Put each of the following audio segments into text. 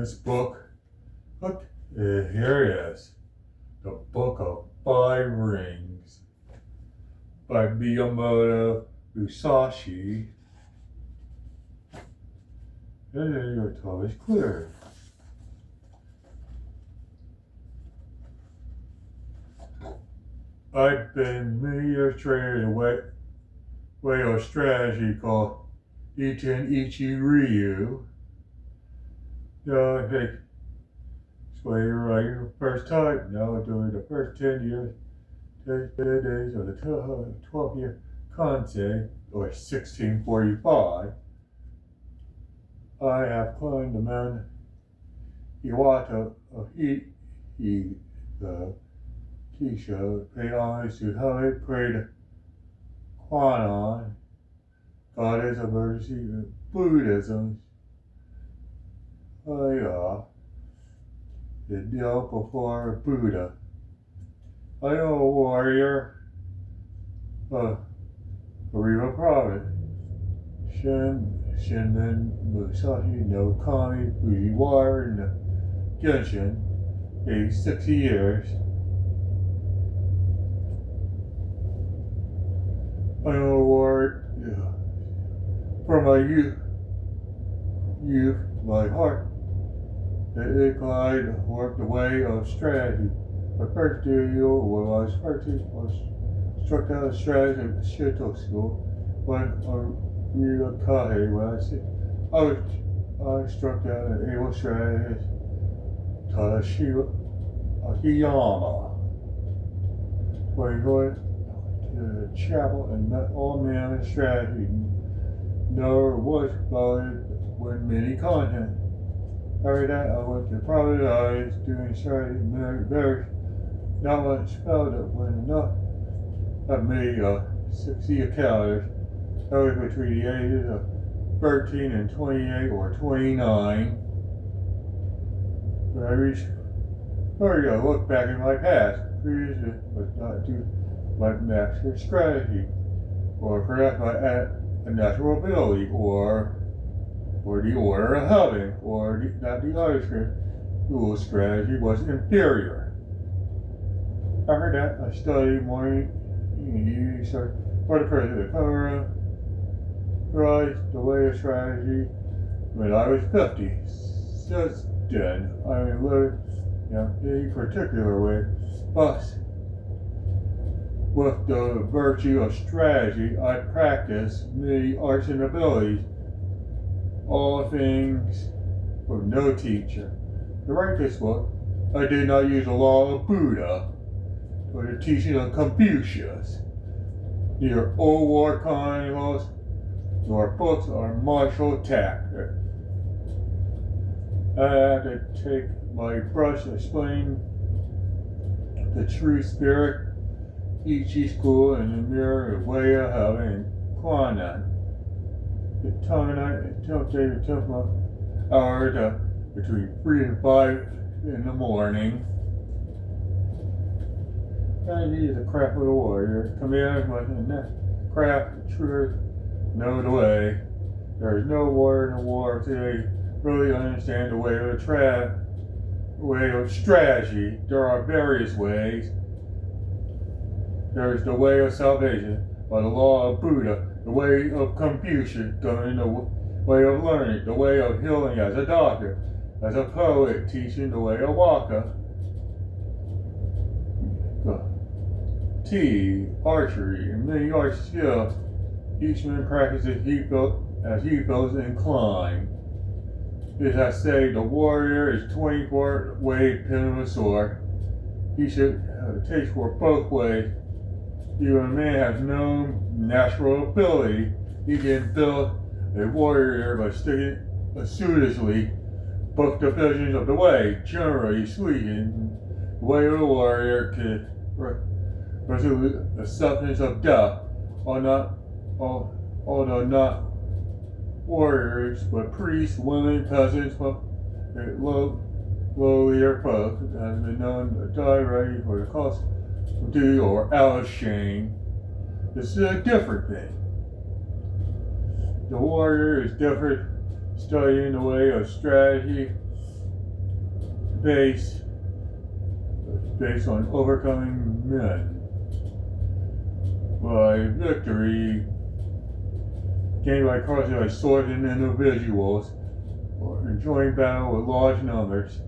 this book. Look, here it is. The Book of Five Rings by Miyamoto Musashi. And then your toe is clear. I've been many years trained in a way of strategy called Iten Ichi Ryu. I think it's way you're right the first time. Now during the first 10 years, 10 days of the 12-year Kansei, or 1645, I have climbed the mountain Iwata of the Kisho, pay homage to Hale, pray to Kwanon, goddess of mercy, and Buddhism. The kneel before Buddha. I am a warrior of Ariwa province. Shinmen Musashi no Kami Fujiwara in the Genshin, aged 60 years. I am a warrior from my youth, my heart. The inclined worked the way of strategy. My first deal when I was 13 was struck out a strategy at the Shinto school when I struck out an able strategist Tadashi Akiyama. When I went to the chapel and met all men in strategy, nor was followed with many content. After that, I went to private eyes doing strategy, very not much felt it when enough. I made 60 encounters. That was between the ages of 13 and 28 or 29. When I reached 30, I looked back in my past. Previously was not due my master strategy, or perhaps my natural ability, or the order of heaven, or that the other school strategy was inferior. After that, I studied morning and evening for the president of realized the way of strategy when I was 50. Since then, I have lived in a particular way, but with the virtue of strategy, I practice many arts and abilities, all things with no teacher. To write this book, I did not use the law of Buddha or the teaching of Confucius. Neither old war chronicles nor books or martial tactics. I had to take my brush to explain the true spirit, Ichi school, and the mirror of way of heaven and Kwanon. The time it took my hours between 3 and 5 in the morning. Strategy is the craft of the warrior. Command was in that craft, the truth, know the way. There is no warrior in the war today really understand the way of strategy. There are various ways. There is the way of salvation by the law of Buddha, the way of Confucius, going the way of learning, the way of healing as a doctor, as a poet, teaching the way of Waka. Tea, archery, and many art skills. Each man practices as he feels inclined. As I say, the warrior is 24-way pin of a sword. He should have a taste for both ways. Even a man has no natural ability, he can build a warrior by sticking assiduously both divisions of the way. Generally speaking, the way of the warrior can resolve the substance of death, although not warriors, but priests, women, peasants, lowlier folk has been known to die ready for the cost of duty or out of shame. This is a different thing. The warrior is different, studying the way of strategy based on overcoming men. By victory gained by crossing by swords and individuals, or enjoying battle with large numbers,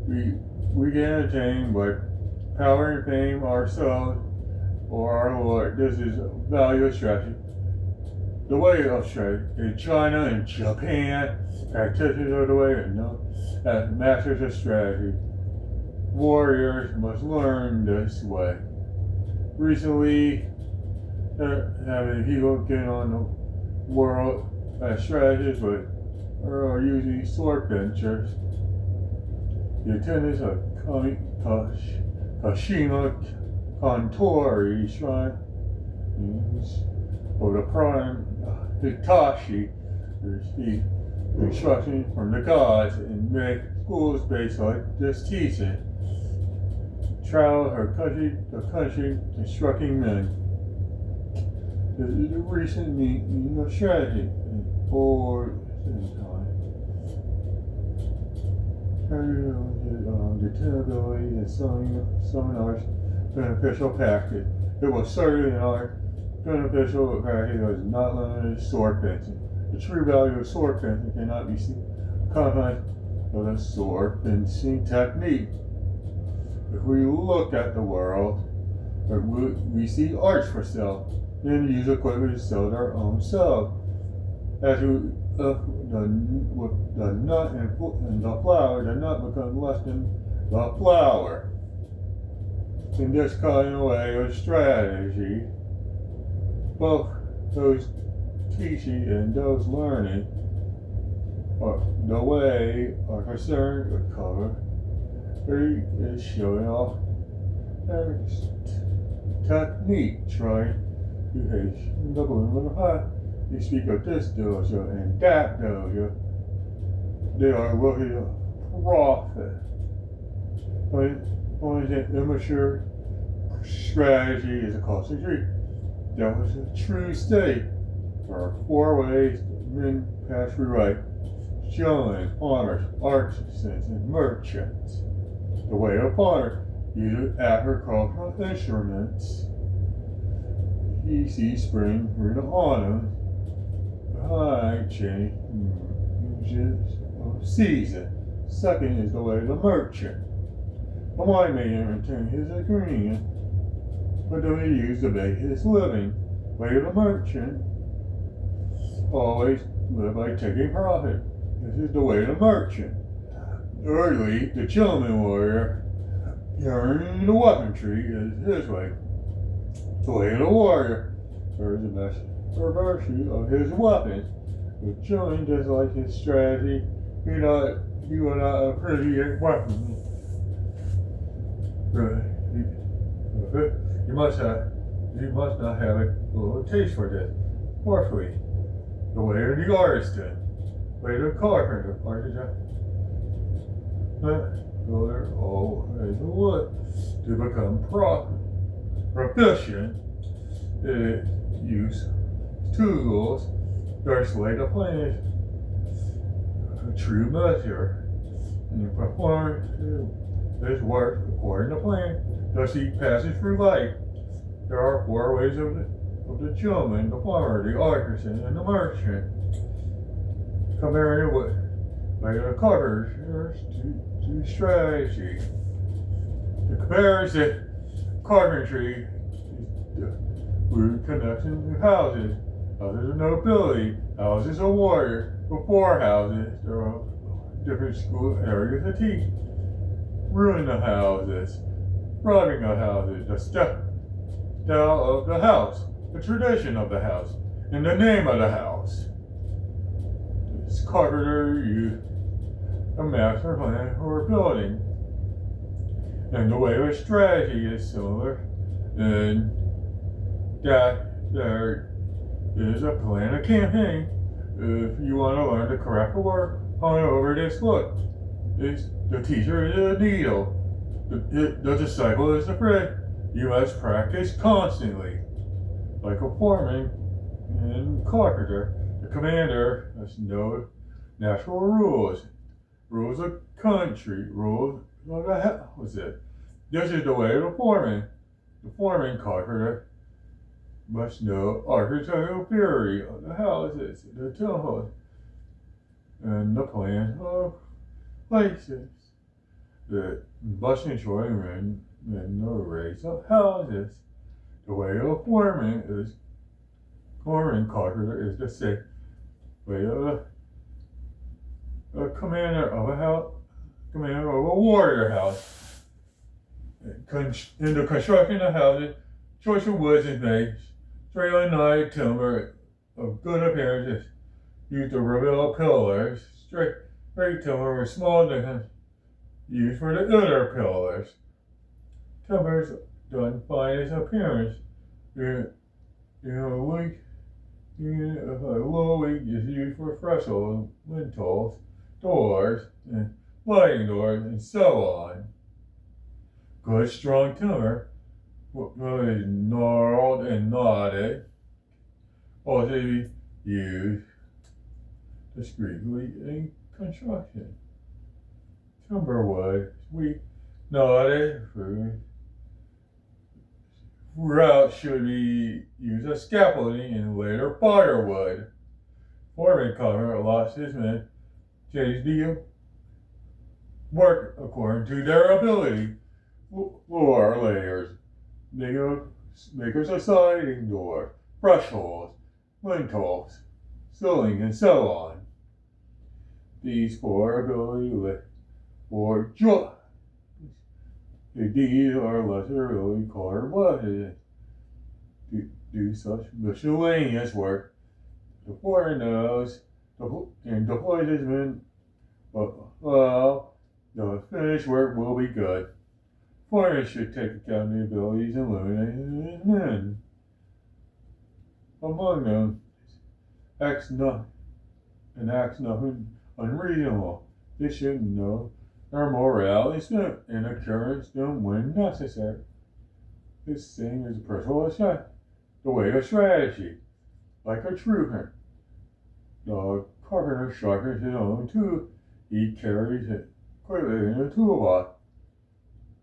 we can attain by power and fame ourselves or our Lord. This is value of strategy. The way of strategy. In China and Japan, practitioners of the way are known as masters of strategy. Warriors must learn this way. Recently, having people get on the world as strategists, but are usually sword benchers. The attendants of Kashima Kantori Shrine or the prime Hitachi receive instruction from the gods and make schools based on this teaching. Travel her country instructing men. This is a recent meeting of strategy or time. The tenability and seminars beneficial practice. It was certain in our beneficial practice was not limited to sword fencing. The true value of sword fencing cannot be seen accompanied with a sword fencing technique. If we look at the world, we see arts for sale, and use equipment to sell their own self. As the nut and the flower, the nut becomes less than the flower. In this kind of way of strategy, both those teaching and those learning the way are concerned with cover. Is showing off their technique, trying to hasten the bloom of the heart. You speak of this dojo and that dojo. They are looking to profit. When an immature strategy is a costly tree. That was a true state. There are 4 ways men pass through life: showmen, farmers, artisans, and merchants. The way of farmer uses agricultural instruments. He sees spring through the autumn. High change of season. Second is the way of the merchant. The winemaker maintains his agreement, but does he use to make his living. Way of the merchant always live by taking profit. This is the way of the merchant. Thirdly, the gentleman warrior, learning the weaponry is his way. The way of the warrior, there is a message or virtue of his weapons. The gentleman, just like his strategy, he will not appreciate weapons. You must not have a little taste for this. Fourthly, the way of the artisan, way of the carpenter, artisan. Builder always wood to become proficient. Use tools that lay the plan. A true measure, and you perform this work according to plan. Thus he passes through life. There are 4 ways of the gentleman, the farmer, the artisan, and the merchant. Comparing it with the carpenters to strategy. The comparison carpentry root connection to houses. Houses of nobility, houses of warrior. Before houses, there are different school areas to teach. Ruin the houses, robbing the houses, the style of the house, the tradition of the house, and the name of the house. This carpenter used a master plan for building. And the way of strategy is similar in that there is a plan of campaign. If you want to learn the correct work, hang over this book. The teacher is a needle. The disciple is the thread. You must practice constantly. Like a foreman and carpenter, the commander must know natural rules. Rules of country, rules What the hell was it? This is the way of the foreman. The foreman carpenter must know architectural theory. What the hell is this? The template and the plan of places. The busting joinery and the arrays of houses. The way of foreman carpenter is the same way of a commander of a warrior house. In the construction of houses, choice of woods is made. Straight line timber of good appearance is used to rebuild pillars. Straight timber with small dimensions used for the inner pillars. Timbers done finest appearance. Low weak is used for thresholds, lintels, doors, and sliding doors, and so on. Good strong timber, really gnarled and knotted, also be used discreetly in construction. Timber wood, weak, knotted, throughout should be used as scaffolding and later firewood. Foreman carpenter allows his men change the work according to their ability. Floor layers, makers of sliding door, thresholds, lintels, ceiling, and so on. These four ability or joy. These are lesser ability colored blushes. To do such miscellaneous work, the foreman knows and deploys his men. Well, the finished work will be good. Foreman should take account of the abilities and limitations of his men. Among them, acts nothing unreasonable. They should know their morale is good and occurrence them when necessary. This thing is a personal attack, the way of strategy, like a trooper. The carpenter sharpens his own tool. He carries it quickly in a toolbox.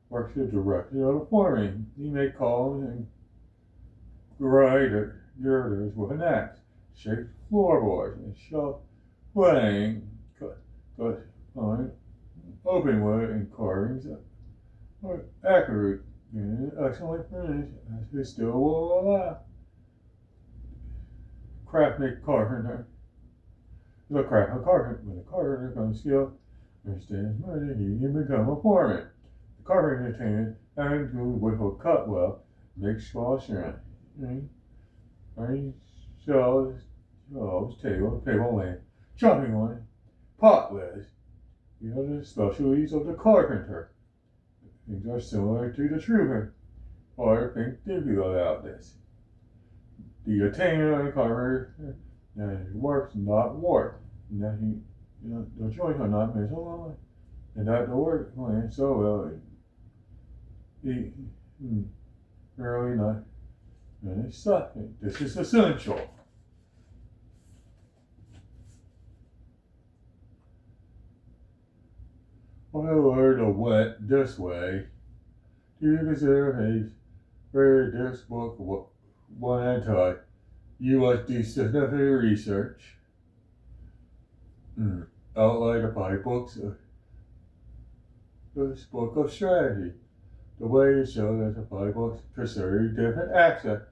Works the direction of the foreman. He may call and grind girders with an axe, shake floorboards, and shove playing, cut on open wood and carvings are accurate and excellent finish as he still will allow. Craftsman carpenter. The craftsman carpenter, when the carpenter becomes skilled, understands money, he can become a foreman. The carpenter attains having to with a cut well, makes small strength. Shelves, table lamp, chopping line, pot lids. These are the specialties of the carpenter. Things are similar to the trooper. Or think deeply about this. The attainer of the carpenter works not warped, and that the joints are not misaligned, and that the work plans so well. Really not. And it's something. This is essential. I learned to went this way. Do you consider a read this book one at a time? You must do significant research. Outline of 5 books of this book of strategy. The way is shown that the 5 books consider different accents.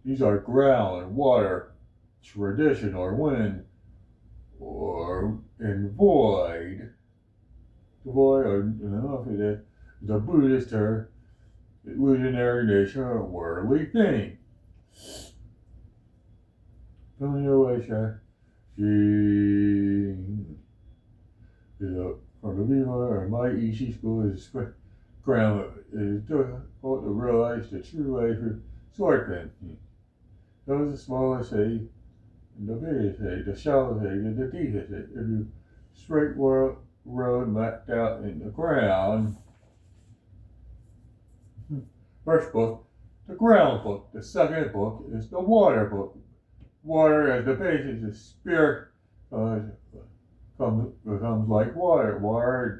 These are ground, water, tradition, or wind, or in void. The void, or enough of it, the Buddhist term, illusionary nature, or worldly thing. From the Viva or my Ishi school is ground is difficult to realize the true way for swordman. Those the smallest egg and the biggest egg, the shallowest egg and the deepest egg. If you straight road mapped out in the ground. First book, the ground book. The second book is the water book. Water as the basis of spirit becomes like water. Water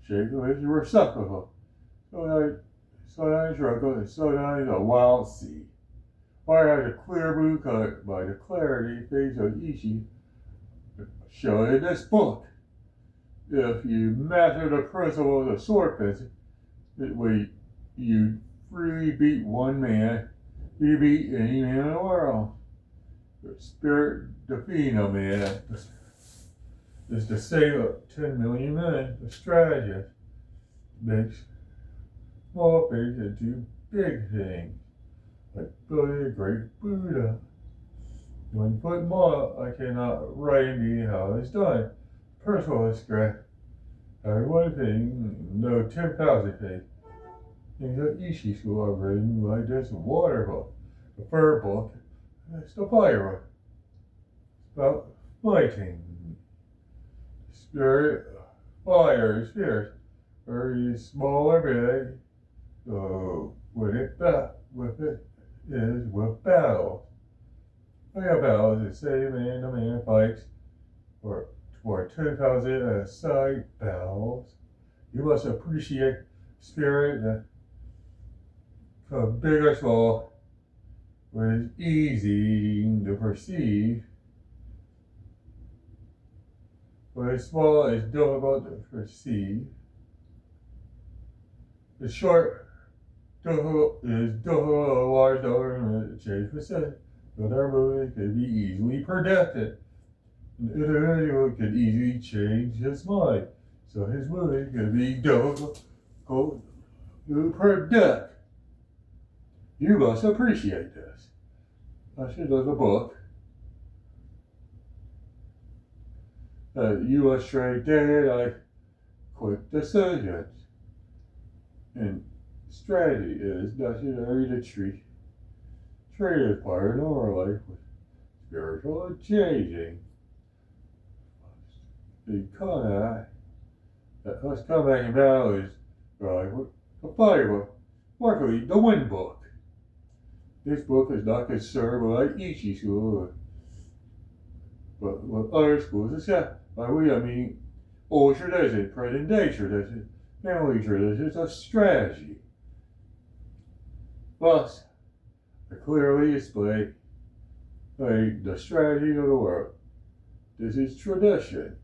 shape is receptacle. Sometimes rugged and sometimes a wild sea. Why has a clear blue color by the clarity phase of Ishi shown in this book. If you master the principle of the sword fencing, where you freely beat one man, you beat any man in the world. The spirit defeating a man is to save 10 million men. The strategist makes small things into big things, like building a great Buddha. 1 foot more, I cannot write in how it's done. Personal script. Every one thing, no 10,000 things. Things that Ishi school are written like this water book, the fur book, it's the fire book. It's about fighting. Spirit, fire, spirit. Very small or big. So with it is with battle. A battle is the same man the man fights for 10,000 side battles. You must appreciate spirit that from big or small, when it's easy to perceive. When it's small, it's difficult to perceive. The short is difficult to large over change percent. But our movie can be easily predicted. An individual can easily change his mind. So his movie can be difficult to predict. You must appreciate this. I should have a book. You must trade daily like quick decisions. And strategy is necessary to treat is part of our life with spiritual changing. The contact that us coming back now is the fire book, luckily the wind book. This book is not concerned with Ichi school, but with other schools, except by we I mean old tradition, present day tradition, family traditions of strategy. Thus, I clearly display the strategy of the world. This is tradition.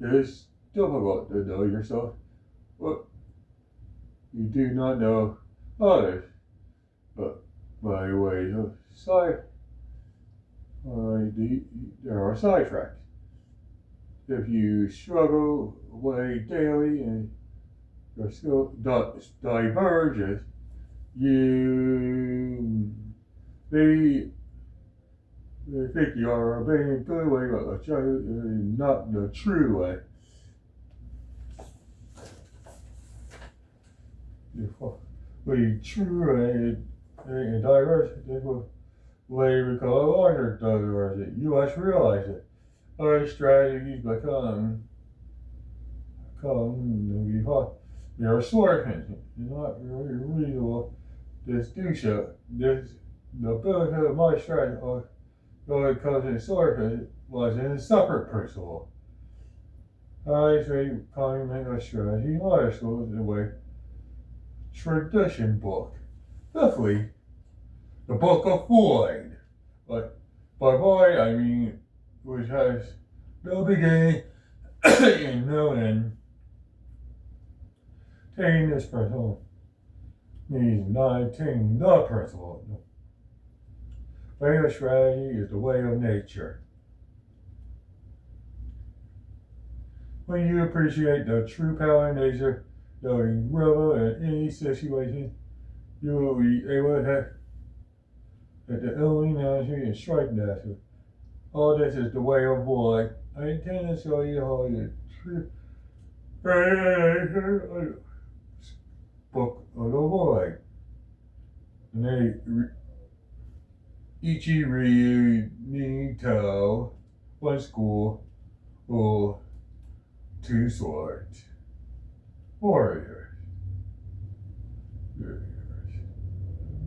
It is difficult to know yourself, but you do not know others. But by way of there are sidetracks. If you struggle away daily and your skill diverges, you maybe think you are obeying the good way, but not the true way. The true way and diversity is what we call larger diversity. You must realize it. Other strategies become there are sword fencing. It's not really reasonable. The benefit of my strategy though it comes in sword fencing was in a separate principle. I say comment a strategy in other schools in a way tradition book. Fifthly, the Book of Void. But by void I mean which has no beginning and no end. Taking this principle means not attaining the principle. Regular strategy is the way of nature. When you appreciate the true power of nature, knowing rebel in any situation, you will be able to hit at the only naturally and strike naturally. All this is the way of void. I intend to show you how the true Book of the Void. And Ichi Ryu Nito, one school, or 2 swords. Warriors.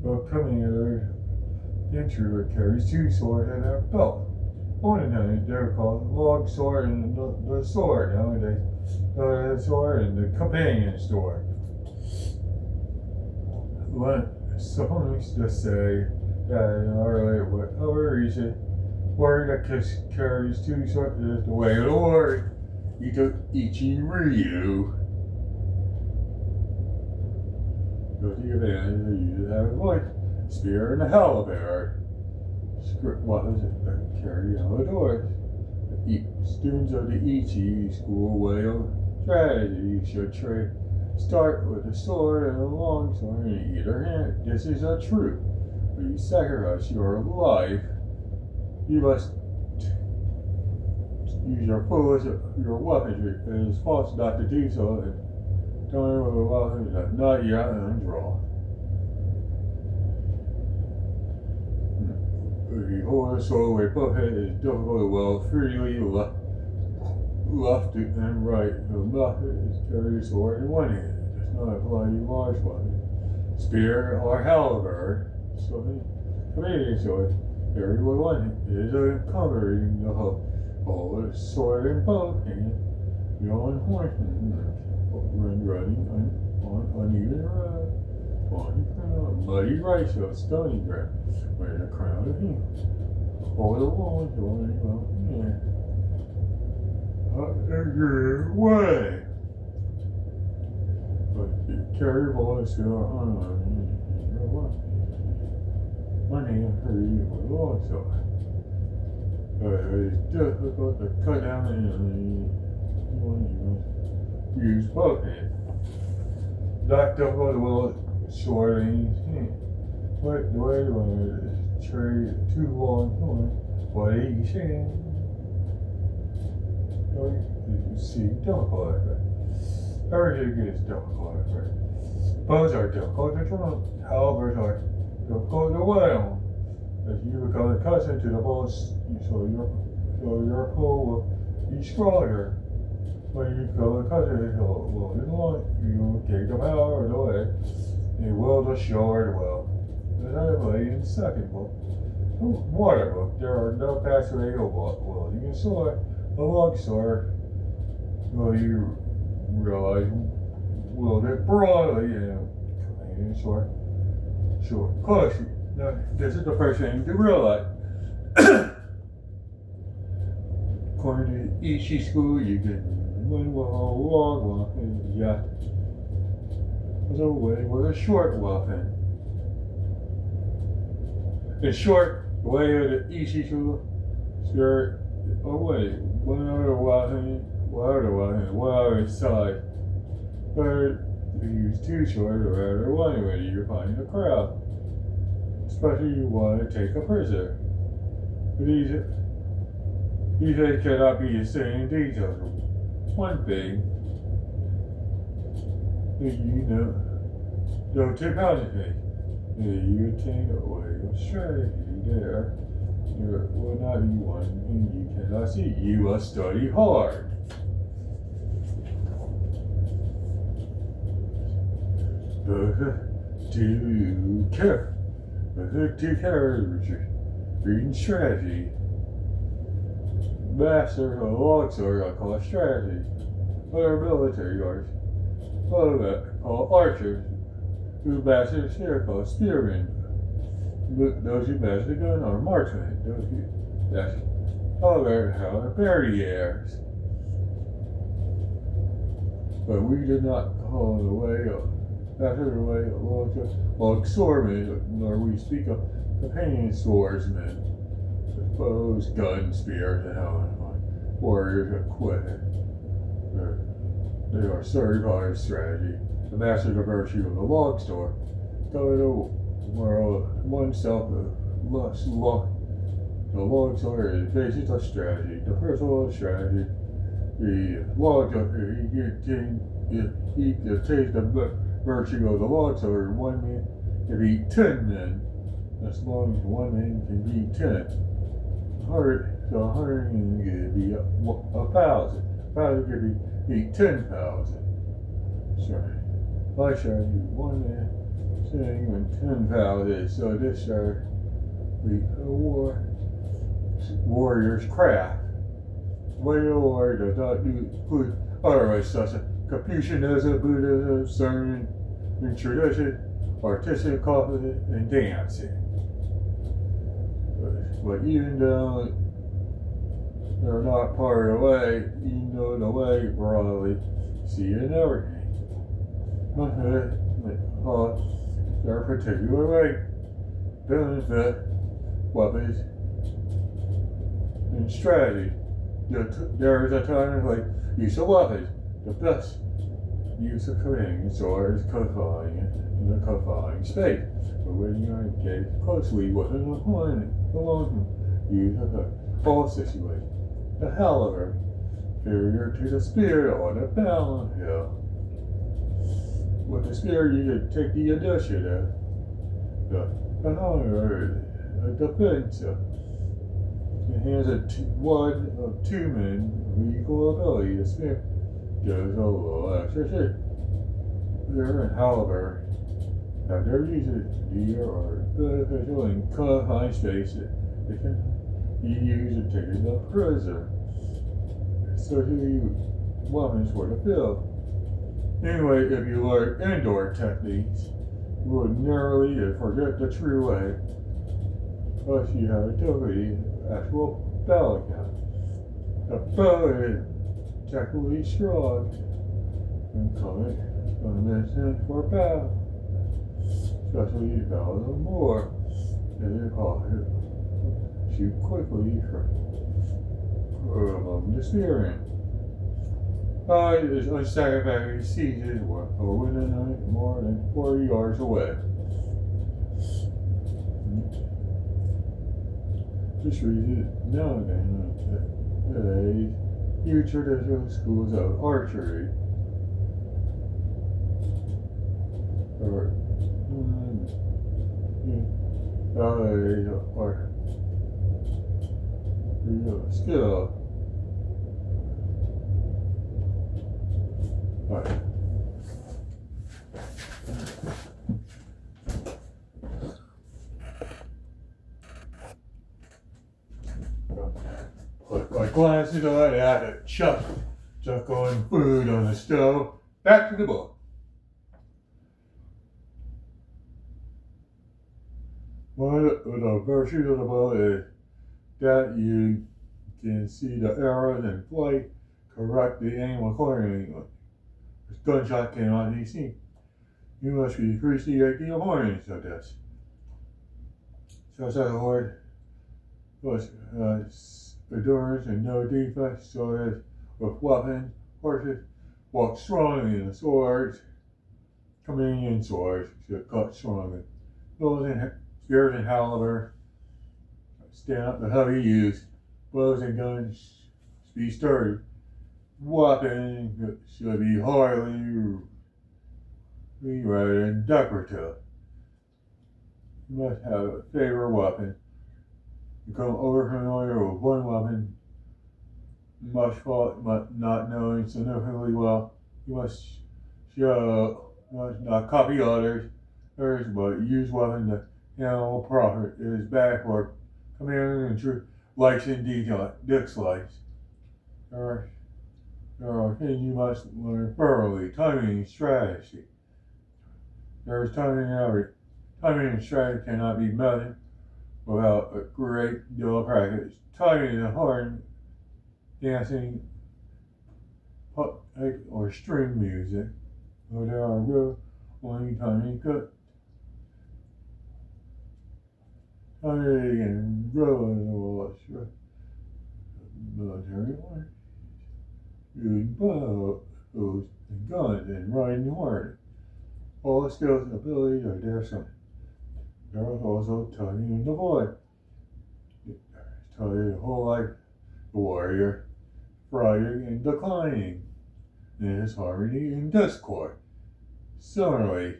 Well, coming here, the intruder carries 2 swords in their belt. One of them they're called long sword and the sword nowadays. store and the companion store. Someone used to say that in our whatever reason, word that carries two short is the way of the Lord. Ichi Ryu. So the advantage of you to have a voice. Spear and the halberd. What is it that carry out the doors? Students of the Ichi school way of strategy should start with a sword and a long sword in either hand. This is a truth. When you sacrifice your life, you must use your fullest your weaponry. It is false not to do so, and don't with a weapon that not yet undrawn. If you hold a sword with both hands, it is difficult to well freely left and right. The method is carry a sword in one hand. It does not apply to large weapon. Spear or halberd. So Canadian sword carry with one hand. It is encouraging the hold a sword in both hands. On horseman running on uneven road. Muddy rice or stony ground, wearing a crown of him. Over the wall, going well, yeah. A good way. But the carry ball is still on one hand hurry with a long sword. It's difficult to cut down and you use both hands. Not difficult to will sword in his hand. But the way to trade too long time, what each hand. You see, difficult effect. Everything is difficult effect. Bows are difficult to drum. Halberds are difficult to wield. As you become accustomed to the bows, so your pull will be stronger. When you become accustomed to the long, you take the power of the way. And wield the sword well. Another way in the second book. Water book. There are no pathway of wielding a sword. A long sword. Well, you realize wield it broadly and command sword. Sure. Of course, now, this is the first thing to realize. According to Ichi school, you can walk, yeah. Was a way with a short weapon. In short, the way of the Ichi school, skirt away. One other weapon, one other side. Third, you use two swords or rather one way you find the crowd. Especially you want to take a prisoner. But these things cannot be the same details. One thing, you know technology. You attain a way of strategy there. There will not be one and you cannot see. You must study hard. To character, reading strategy. Master of longsword I call strategy. Other military arts. Called archers. Who master the spear called spearmen. Those who master the gun are marksmen. Those who master are barriers. But we did not call the way of master the way of longswordmen, nor we speak of companion swordsmen. With bows, guns, spears, and helmets. Warriors equipped. They are certified strategy. The master of the virtue of the log store. Go to oneself the log store is basic of strategy. The personal strategy. The log he takes the virtue of the log store. One man can beat 10 men. As long as one man can beat 10. 100 can be 1,000. 1,000 could be 10,000. Sorry. I showed you one man saying when 10,000. So this showed the warrior's craft. The way the warrior does not put otherwise such as Confucianism, Buddhism, sermon, and tradition, artistic confidence, and dancing. But even though they're not part of the way, even though the way broadly see in everything. Their particular way benefit weapons and strategy. There is a time of like use of weapons. The best use of commanding sword is confined in a confined space. But when you engage closely with an opponent, use of a ball situation. The halberd, inferior to the spear or the bound hill. With the spear, you can take the initiative. The halberd, a defensive. It has one of two men of equal ability. The spear gives a little extra shape. Spear and halberd have their uses. These are beneficial in confined spaces. They can be used in taking the prisoner, especially weapons for the field. Anyway, if you learn indoor techniques, you will narrowly forget the true way. Plus, you have ability actual battle count. The bow is technically strong and common for battle, especially battle of war. And they call it shoot quickly from the steering. Is unsatisfactory seizes over the night more than 40 yards away. This reason nowadays few traditional schools of archery or skill. Right. Put my glasses on, I had to chuck on food on the stove. Back to the book. One of the virtues of the bow is that you can see the arrows in flight, correct the aim accordingly. This gunshot cannot be seen. You must appreciate the importance of this. Such as the Lord was endurance and no defects, so as with weapons, horses walk strongly in the swords, companion swords should cut strongly. Bows and spears and halberd stand up to heavy use. Bows and guns be sturdy. Weapons should be highly rather than decorative. You must have a favorite weapon. Become overfamiliar with one weapon, much fault, but not knowing significantly well. You must not copy others, but use weapon to handle profit. It is bad for commanding and true likes and dislikes. There are things you must learn thoroughly. Timing and strategy. There is timing in everything. Timing and strategy cannot be measured without a great deal of practice. Timing is hard. Dancing, or string music. But there are real only timing good. Timing and real military work. Using bows and guns and riding horses. All skills and abilities are there some. There is also timing in the void. Timing the whole life, the warrior, rising and declining. And his harmony and discord. Similarly,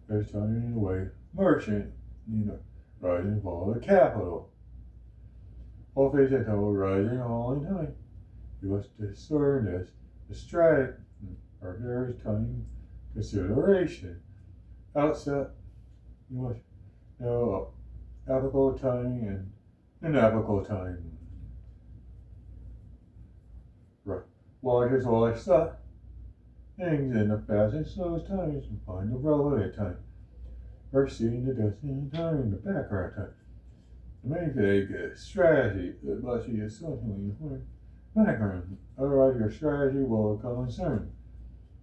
there's timing in the way merchant, rising and fall of capital. All things that tell rising all in time. You must discern this, the strategy, or various timing consideration. Outset, you must know applicable timing and inapplicable timing. largest life things in the fast and slowest times and find the relevant time. First seeing the destined time in the background time. The main thing is strategy. It must be essentially important background. Otherwise your strategy will become uncertain.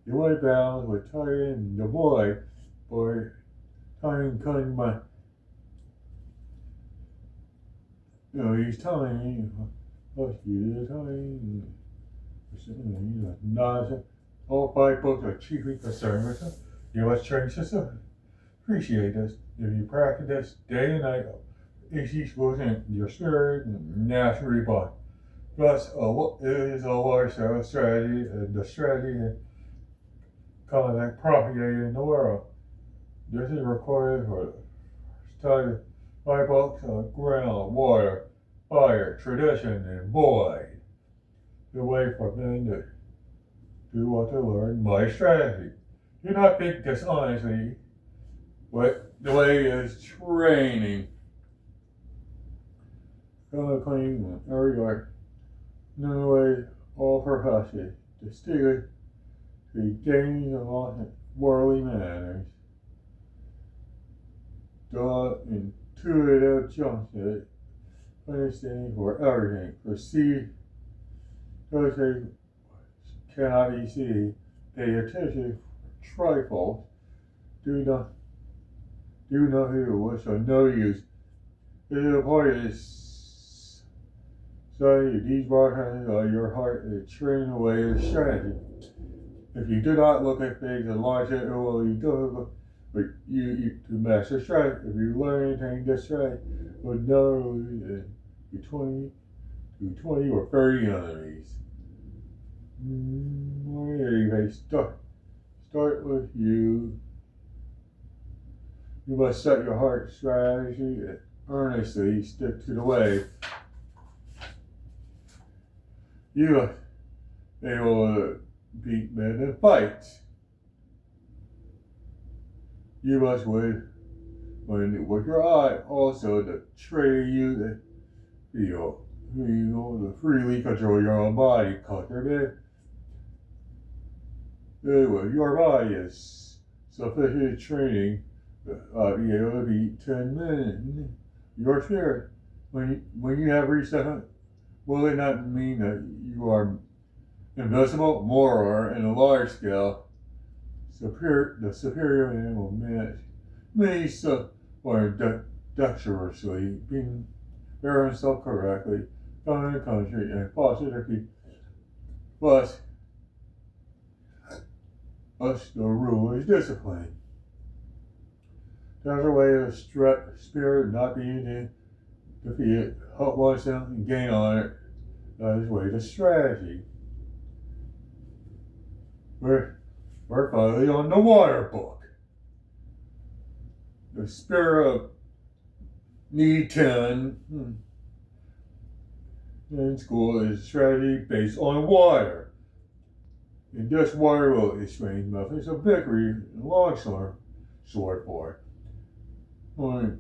You would balance with tying the boy or tying cutting my he's tying you tying not all 5 books are chiefly concerned with them. You must train yourself. Appreciate this. If you practice this day and night, each goes in your spirit and naturally bond. Thus, it is a large strategy, the strategy and conduct propagated in the world. This is recorded for study 5 books on ground, water, fire, tradition, and void. The way for men to do what they learn by strategy. Do not think dishonestly, but the way is training. Clean every art. No way, all profession. Distinguish the gains of worldly manners. The intuitive juncture, understanding for everything. Perceive those things cannot be seen. Pay attention for trifles. Do not hear what's of no use. It is a part of this study. These broadcasts are your heart and train away your strategy. If you do not look at things and launch it will be difficult for you to master strategy. If you learn anything this strategy will never lead to 20 or 30 enemies. Anyway, start with you. You must set your heart strategy and earnestly stick to the way. You must be able to beat men in fights. You must win with your eye also to train you to feel. To freely control your own body, conquer anyway, your body is sufficient training to be able to beat 10 men. Your spirit, when you have reached that, will it not mean that you are invincible? More in a large scale, the superior man will manage many or dexterously, bear himself correctly, govern the country, and foster the people. But us, the ruler's discipline. There's a way of spirit not being defeated, help oneself and gain honor. That is way to strategy. We're finally on the water book. The spirit of need 10 in school is strategy based on water. In this water will explain methods of victory and longsword for. On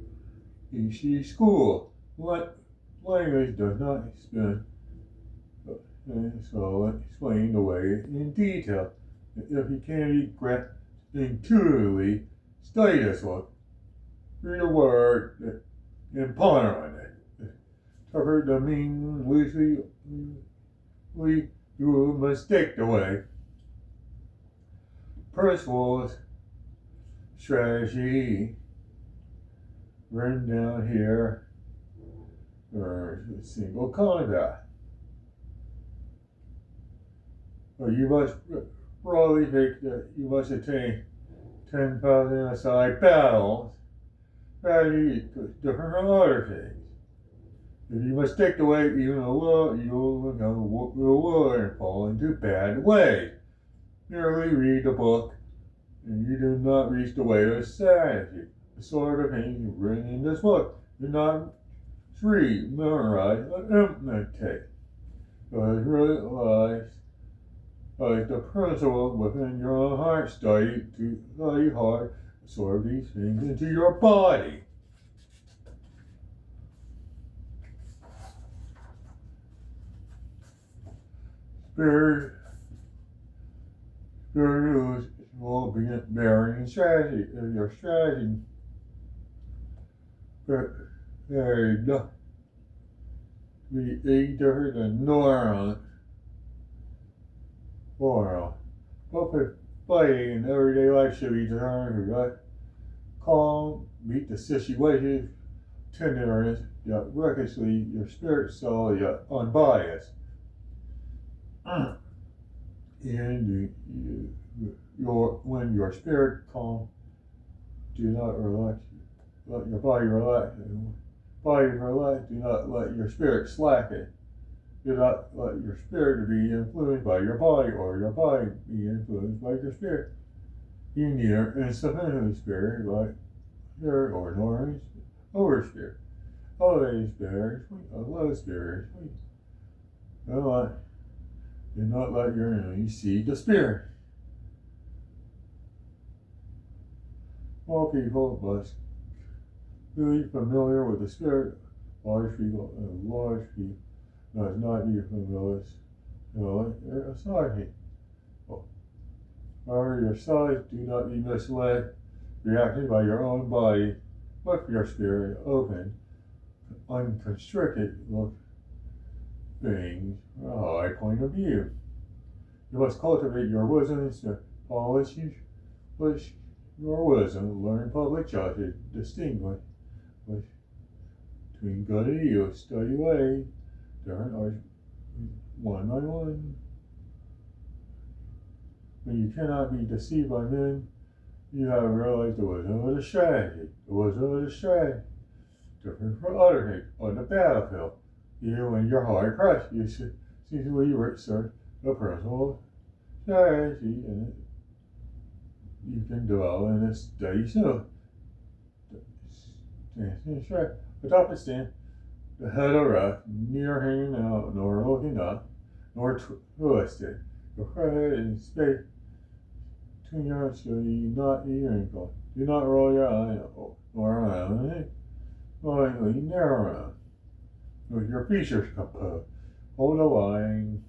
each school, language does not explain the way in detail. If you can't be grasped intuitively, study this book. Read a word and ponder on it. Interpret the meaning loosely. You will mistake the way. Principles, strategy, written down here for single combat. You must broadly think that you must attain 10,000 aside battles. Strategy is different from other things. If you mistake the way even a little, you will learn and fall into bad ways. Merely read the book, and you do not reach the way of strategy. The sort of things written in this book do not read, memorize, or imitate. But it really lies like the principle within your own heart. Study hard, absorb these things into your body. Spirit your use will be bearing in strategy. Your strategy, but there not be either the neuron or both fighting in everyday life should be determined right? Calm, meet the situation, tenderness, yet recklessly, your spirit soul, yet unbiased. And when your spirit calm, do not relax. Let your body relax. Body relax. Do not let your spirit slacken. Do not let your spirit be influenced by your body, or your body be influenced by your spirit. You neither instrumental spirit like spirit or nor over spirit. Elevated spirit, low spirit. Do not let your enemy see the spirit. All people must be familiar with the spirit. Large people must not be familiar with authority. However, your size do not be misled, reacted by your own body, but your spirit open, unconstricted look things from a high point of view. You must cultivate your wisdom to polish your wisdom, learn public judgment, distinguish between good and evil, study way, different arts, one by one. When you cannot be deceived by men, you have realized the wisdom of the strategy. The wisdom of the strategy, different from other things on the battlefield. Even when you're hard pressed, you see where you research the personal strategy, and you can dwell in a steady snow. The top of stand, the head erect, neither hanging out nor looking up, nor twisted. Your head is straight between your eyes, so you not be wrinkled. Do not roll your eye or around it. Slightly narrow with your features composed. Hold a line,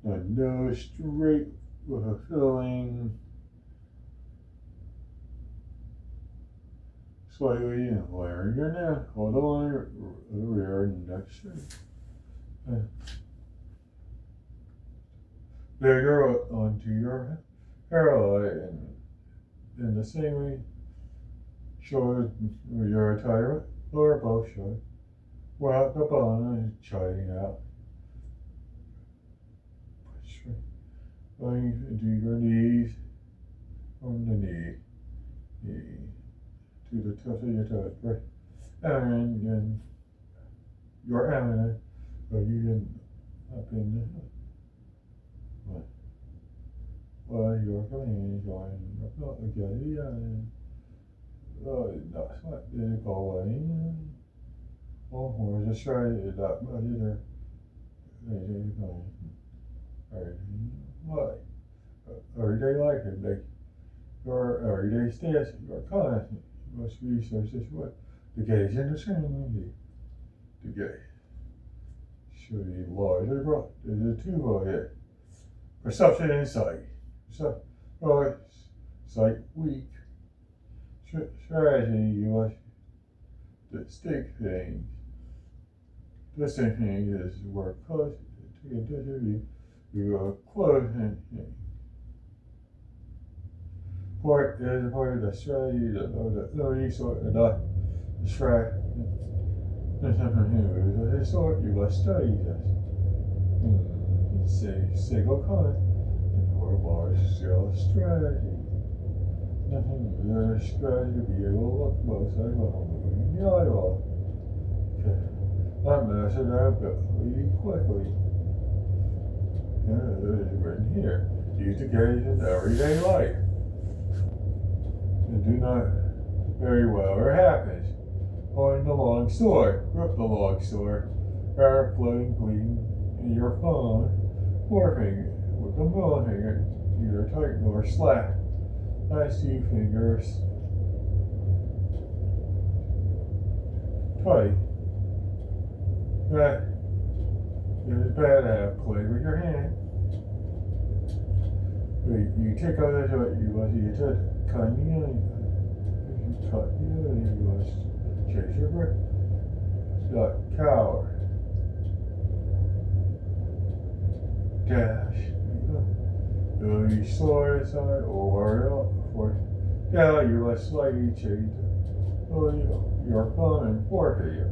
the nose straight with a filling. Slightly and layering your neck. Hold the line, the rear and neck straight. Bigger onto your hairline, and in the same way, shoulders your attire, lower both shoulders. Wrap the bottom and chiding out. Going into your knees, from the knee to the tips of your toes. Right? And your abdomen, but you can up in the well, you're coming join not again. That's what they call it. Oh, we're just trying to that either. What? Everyday life and like your everyday stance, your content. You must research this way. The gaze in the same. The gaze should be larger, bro. There's a two here. Perception and sight. So, right, sight weak. Strategy, you must distinct things. Distinct things is work close to get to you are close and part is part of the strategy the sort of not distract. This sort you must study this. Single comment or large scale strategy. Nothing strategy to be able to look both sides while moving the eyeball. Okay. That mastered that ability quickly. And it is written here. Use the gaze in everyday life. And do not very well or happens. Holding the long sword. Grip the long sword. Hair floating clean in your phone. Forefinger with the middle finger, neither tight nor slack. Last two fingers tight. That is bad to have play with your hand. You take out that you must eat that kanya, you cut you must change your breath. Not coward. Dash. You slow aside or up for now you must slightly change your thumb and forehead.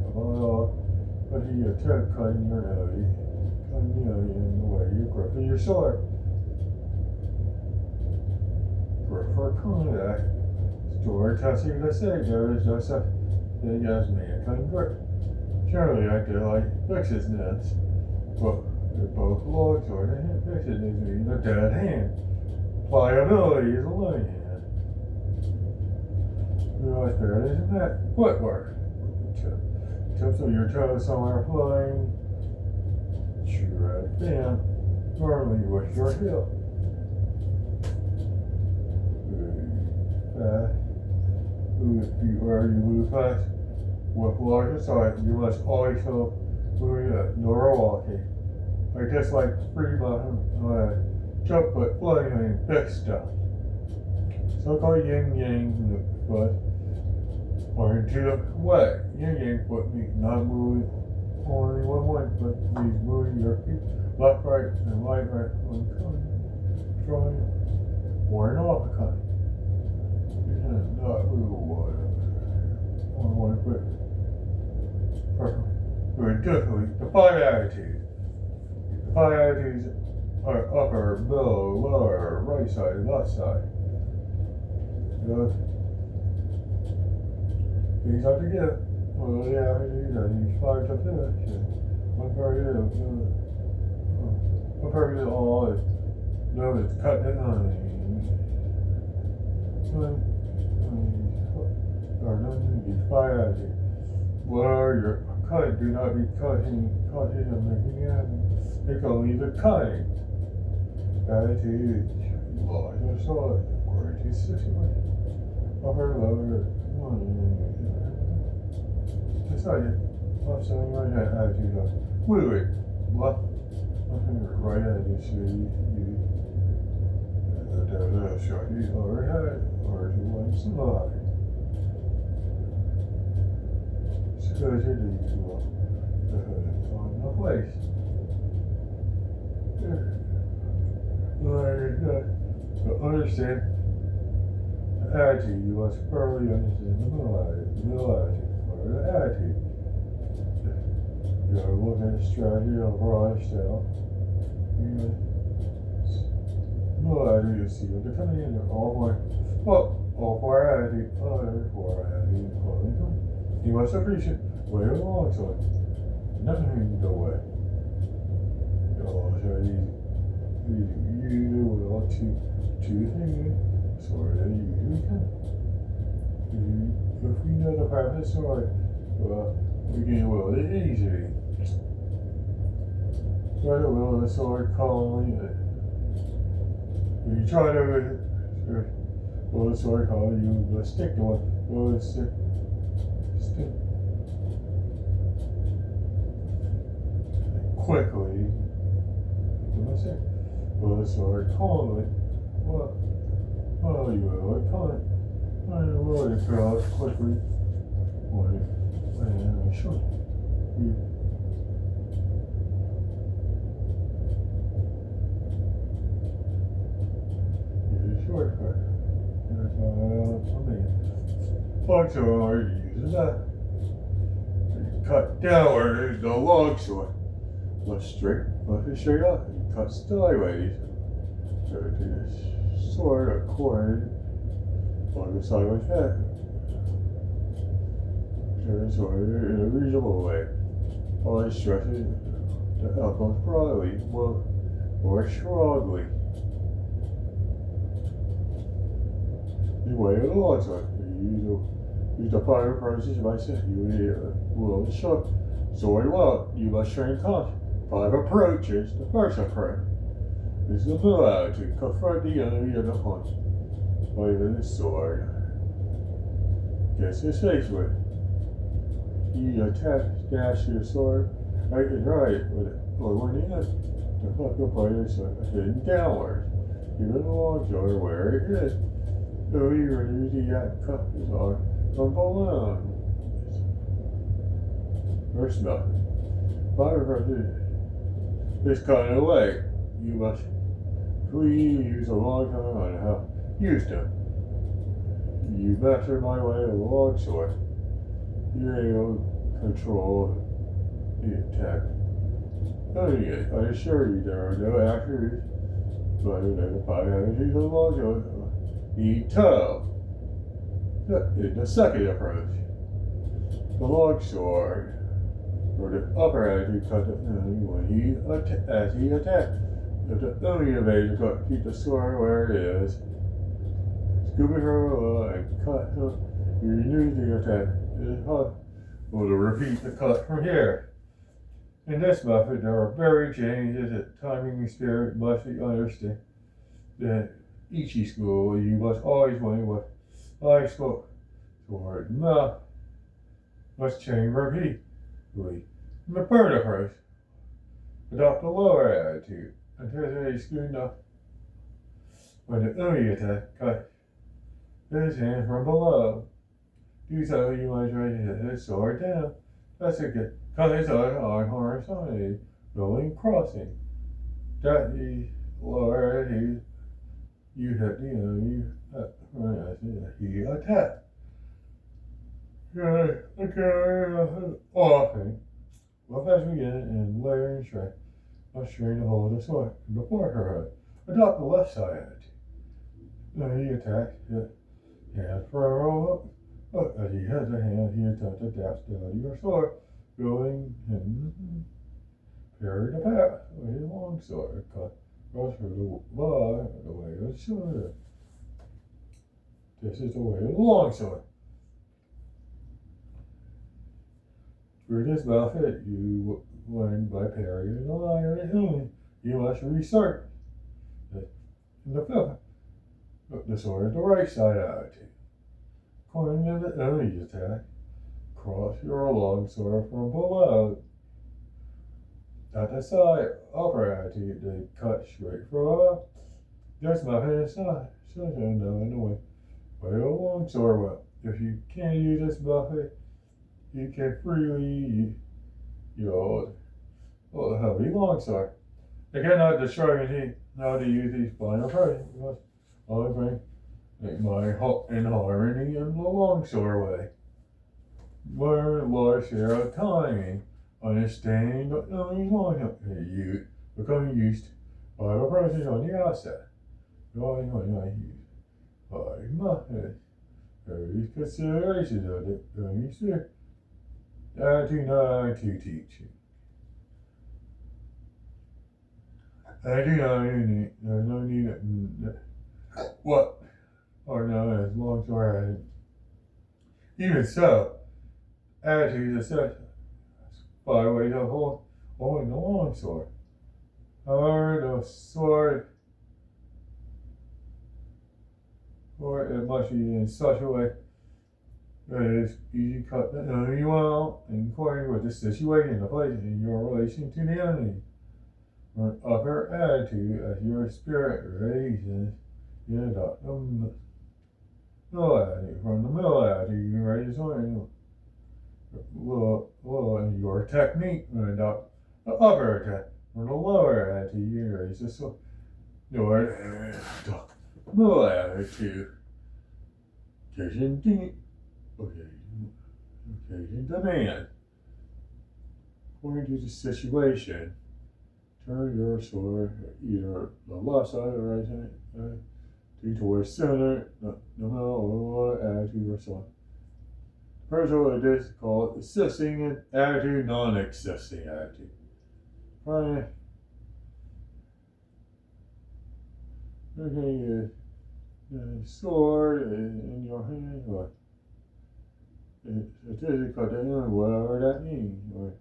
But you attempt cutting your nose, in the way you grip your sword. For contact, story testing the savior is just a big as mankind grip. Generally, I do like fixes nets, but they're both logs or the hand fixes means a dead hand. Pliability is a lame hand. Realize there is that footwork. Tips of your toes somewhere flying. Shoot right down. Normally with your heel. Where you move fast with larger size, you must always feel moving nor walking. Like just like free bottom, jump foot, flying and big stuff. So called yin yang foot, or into the way. Yin yang foot means not moving only one foot, means moving your feet left, right, and right, one kind, trying, or an off kind. Not move on one foot. Perfect. Very definitely the 5 attitudes. The 5 attitudes are upper, middle, lower, right side, left side. These are to get. Well, yeah, these 5 to finish. One part is all is no, it's cut the line. Or no, these 5 attitudes. Where you're cutting, do not be cutting and making it. They can only the cutting. Attitude, large or solid, according to situation. Upper, lower, decided. Left side, right hand attitude of fluid. Left finger, right attitude, so you short, you overhead, or to one side. Because it is the hood on the place. To understand the attitude, you must thoroughly understand the middle attitude, or the attitude. You are looking at strategy on broad style. Middle attitude is sealed. Depending on all 4 attitudes, other 4 attitudes, you must appreciate way along so nothing can go away. You will two things, so that you usually can. If we know the purpose, well, we can will it easily. Try to will the sword calmly. When you try to will the sword calmly, you will stick to it. Will it stick? Quickly, will the sword calmly. You will calmly. I will it draw quickly. And I should. Use a shortcut. Bugs are already using that. Cut downward, the long sword. Left it straight up, and cut sideways. So to this sword, a cord, along the sideways head. So the sword in a reasonable way. Always stretching the elbows broadly, or strongly. The way of the long sword. Use the 5 approaches by saying you will show sword well. You must train caution. 5 approaches. The first approach is the middle attitude. Confront the enemy at the point. Waving his sword. Gets his face with. You dash your sword right and right with it. Or when he has the fucking blade is hidden downward. Give it a long story where it is. So you usually cut his arm from below. First nothing. Fire this kind of way. You must please use a long time on how used to. You master my way of the long sword. You're able to control the attack. I assure you there are no actors but identify energies of long sword. The toe. The second approach. The long sword. For the upper attitude cut the enemy as he attacks. If the enemy evades the cut, keep the sword where it is. Scoop it from and cut him. You renew the attack. It is hot. We'll repeat the cut from here. In this method, there are very changes that timing and spirit must be understood. That each school, you must always wonder what I spoke toward mouth must change repeatedly. In the third approach, adopt the lower attitude until they scoot up. When the enemy attack, cut his hand from below. Do so, you must raise his sword down. That's a good. Cut his arm horizontally, rolling crossing. That the lower attitude, you hit the enemy he attacked. Often, well, as we get and layer and shrink, must strain to hold the sword before her head. Adopt the left side attitude. Then he attacks his hand for a roll up. As he has a hand, he attempts to dash down your sword, going him parry the path with his long sword, cut across through the bar the way of the shoulder. This is the way of the long sword. Through this method, you win by parrying the line of the enemy. You must restart. In the fifth, the sword is the right side attitude. According to the enemy's attack, cross your long sword from below. At the side, upper attitude, they cut straight from up. This method is not such a known the way a long sword will. If you can't use this method, you can freely use a heavy longsword. They cannot destroy me how to use these final approaches. You must always bring my in harmony in the longsword way. Learn a large share of timing, understanding the enemy's longsword. You become used by approaches on the outset. Going when I use five methods. These considerations of the enemy's fear. I do not to teach you. I do not need, there's no need what are known as longsword attitudes. Even so, attitudes are such by way of holding the longsword. However, the sword or it must be in such a way that it is easy to cut the enemy well in according with the situation, the place, and your relation to the enemy. From upper attitude as your spirit raises, you adopt the middle attitude. From the middle attitude, you raise the sword. And your technique, you adopt the upper attack. From the lower attitude, you raise the sword. Your middle attitude. Occasion demand. According to the situation, turn your sword either the left side or right side towards center, the middle, or attitude or so on. First of all, this is called assisting attitude, non-assisting attitude. Right. Okay, sword in your hand, or statistic cut down, whatever that means. Or,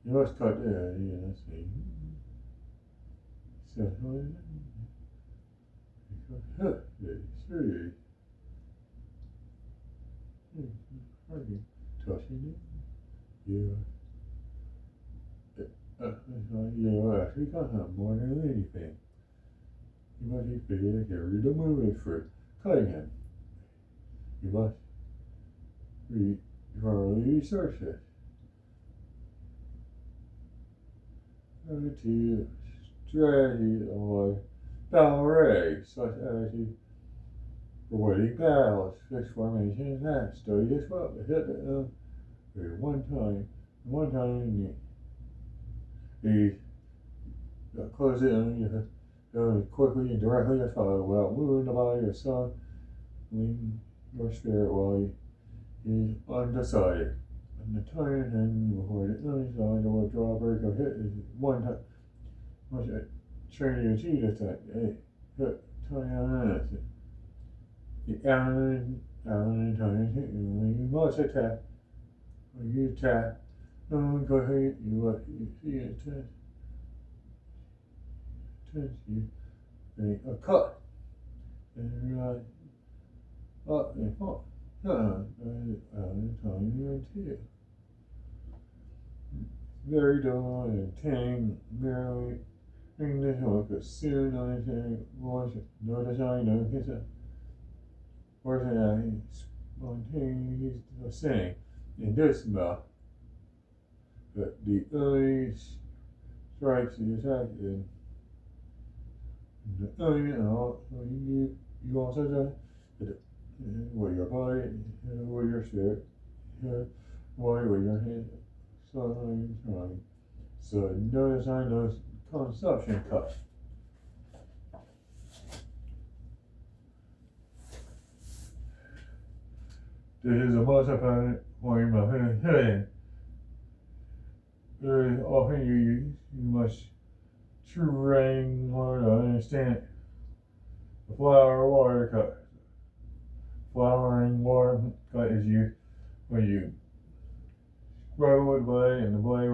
you must cut there, let's see. So, hurting, touching it. You, you actually got him more than anything. You must be figured to carry the movie for cutting him. You must thoroughly research it. To strategy or ballet, such as the avoiding battles, fixed formations, and study as well. To hit the one time you close it and you quickly and directly as follow without moving the body or sun, lean your spirit while you undecided. And the time and before the enemy side or drawbreak of hit is one time. Much training to achieve this time. Hit time. The Allen time hit you must attack. When you attack, go ahead, you see it you make a cut. And you're like, up and up. Time you too. Very dull and tang, merely English hook, soon anything, voice, no design, no kiss it. Personality, spontaneous, the same. In this about that the early strikes the attack and the early you also do with your body, with your spirit, body with your hand, trying. So no design, no consumption cut. This is a multiple point of hitting. Very often you must train hard to understand the flower water cut. Flowering water cut is when you scrub with the blade and the blade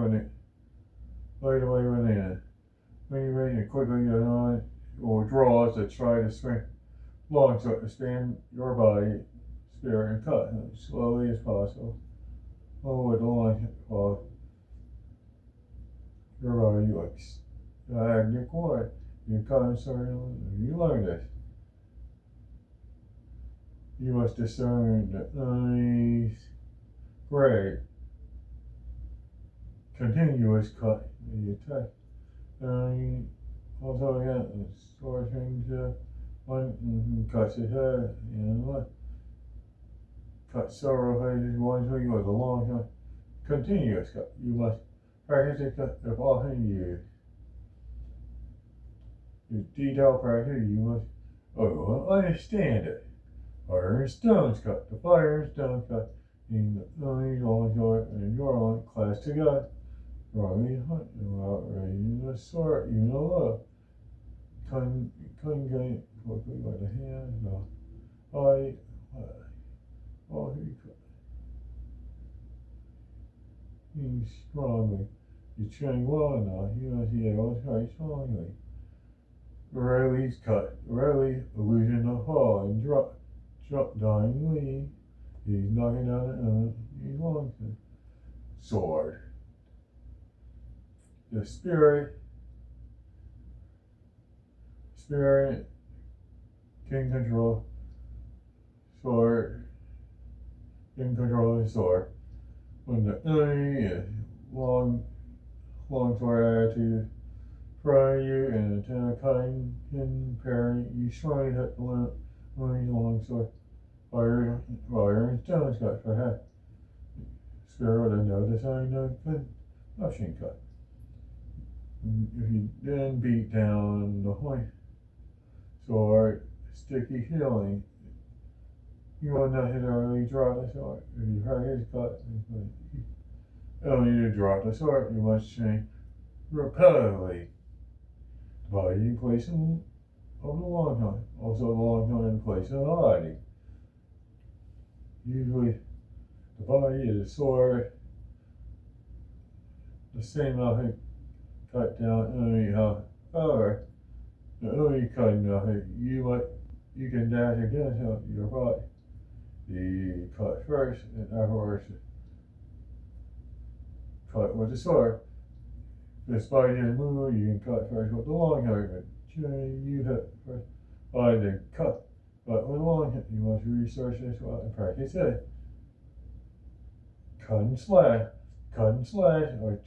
when you raise it quickly on or draws to try to swing long so to expand your body, spirit, and cut as slowly as possible. With the line while your body looks active quiet. You cut certain you learn this. You must discern the nice, great, continuous cut that you take. And also again, sword change one cuts his head, what? Cut several pages, one so you was a long time. Continuous cut. You must practice it if often you detail practice, you must understand it. Fire and stones cut. The fire and stones cut. In the long short and your own class together. Riley Hunt about raising the sword, you know couldn't get quickly by the hand, no. He could. He's strongly. You train well enough, you must be able to try strongly. Riley's cut. Riley illusion of fall and drop dying lead. He's knocking down he's Wellington. Sword. The spirit can control sword, can control the sword. When the enemy is long sword attitude, fry you and attack cutting and parry, you strongly hit the limit when long sword. Fire and stones cut for head. Spirit and no design no machine cut. If you then beat down the point sword, sticky healing, you will not hit early drop the sword. If you hurt his cut, only to drop the sword, you must chain repetitively. The body place of the long time, also the long time in place of the body. Usually the body is a sword, the same method cut down enemy however the enemy cutting method you can dash against your body. You cut first, and afterwards cut with the sword. If the spider didn't move, you can cut first with the long hair. But you hit first, then cut. But with the long hair, you must research this well and practice it. Cut and slash, or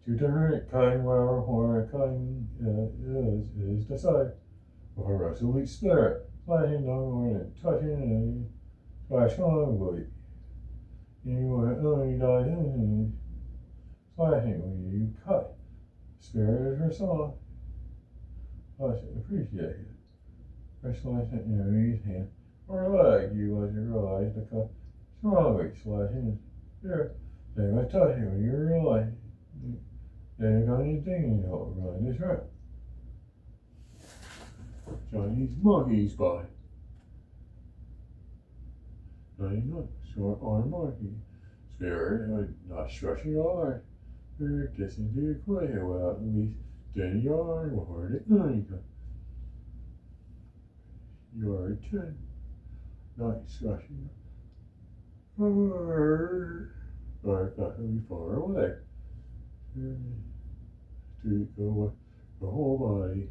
two different cutting where cutting is decided. With a resolute spirit, slashing no more than touching and slash on. You will only die slashing when you cut. Spirit is resolved. Appreciate it. For slashing an enemy's hand or leg, you must realize the cut strongly. Slashing spirit. They must touch you when you realize. Then you're going to think you don't run this right. Chinese monkey's body. 99. Short arm monkey. Spirit, not stretching your arm. Spirit gets into the equation without at least standing your arm or the income. You're 10. Not stretching or effectively far away. To go with the whole body.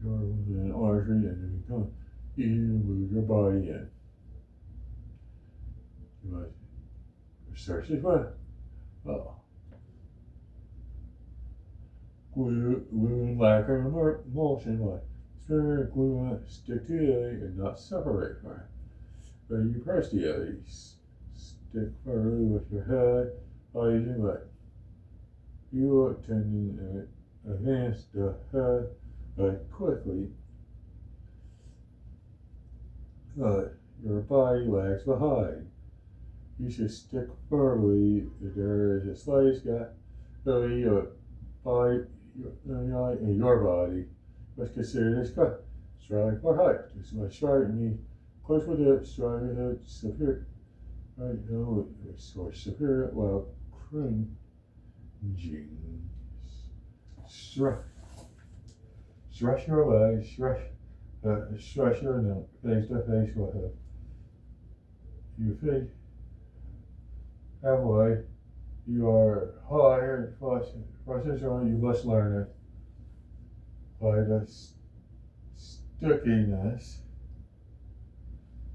You're within an artery and then you move your body in. You must research as well. Glue and lacquer and emulsion like spirit glue and stick together and not separate from it. But you press together, you stick firmly with your head, eyes and leg. You tend to advance the head quickly. Your body lags behind. You should stick firmly if there is a slight gap. Your body and your body must consider this cut. Striving for height. This must strike me close with it, striving to superior. Right now, or superior while cringing. Stretch your legs, stretch your neck, face to face with it. You feet halfway, you are higher, process on, you must learn it by the stickiness.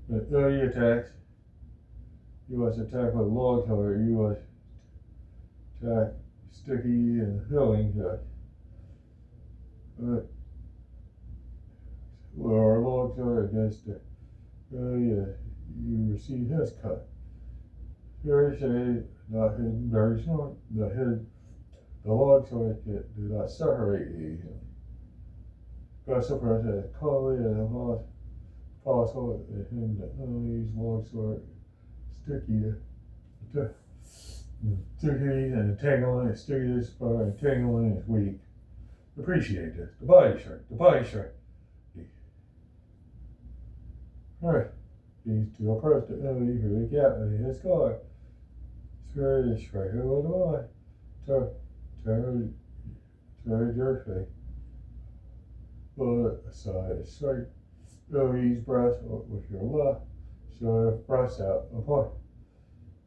With early attacks, you must attack with long color, you must attack sticky and healing attack. Or long sword against it. You receive his cut. Very say not hidden very short. The long sword do not separate easily. God suppress as calmly as possible him that only long sword sticky and entangling, stickiness for entangling is weak. Appreciate this. The body shirt. Alright. These two approach the enemy for the gap in his guard. Spirit is straight over the line. Turn your face. Bullet aside straight. Enemy's breast with your left. Shoulder thrust out apart.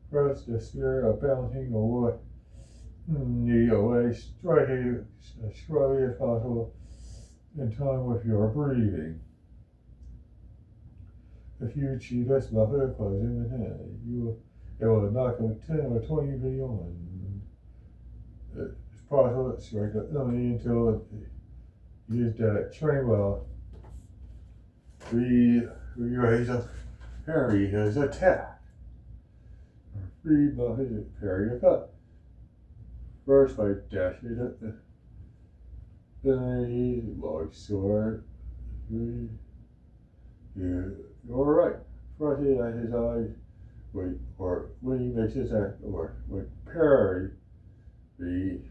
Press the spirit of balancing away. Knee away, striking as slowly as possible in time with your breathing. If you achieve this method of closing the hand, it will knock a 10 or 20 beyond. It's possible to strike the enemy until it is that train well. Raise up, parry his attack. Free method parry the cut. First by dashing it, then a long sword. You're right. Thrusting at his eyes, or when he makes his act, or when parry, the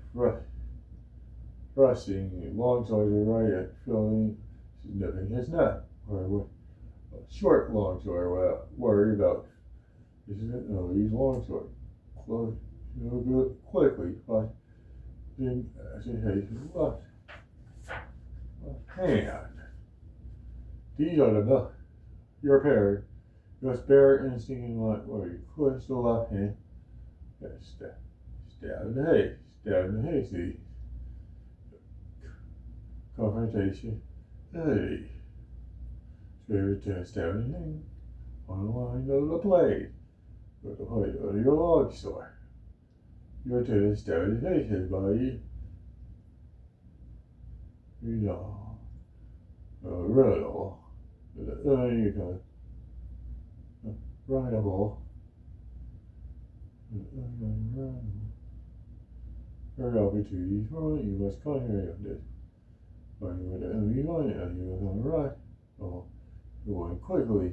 thrusting long sword is right at filling, nipping his neck, or with a short long sword without worry about this is it. No, he's long sword. Close. You'll do it quickly by then as it has left hand. These are the your parent, your spirit instinct in life, where you twist the left hand, stab in the hay, see, confrontation, hey, spirit to stab in the hand, on the line of the blade, with the blade of your log store. Your to stab in the face, his body, you know, a riddle, you can writable, right opportunities for you must concentrate on this. When you the enemy line and you are on the right, or you want quickly,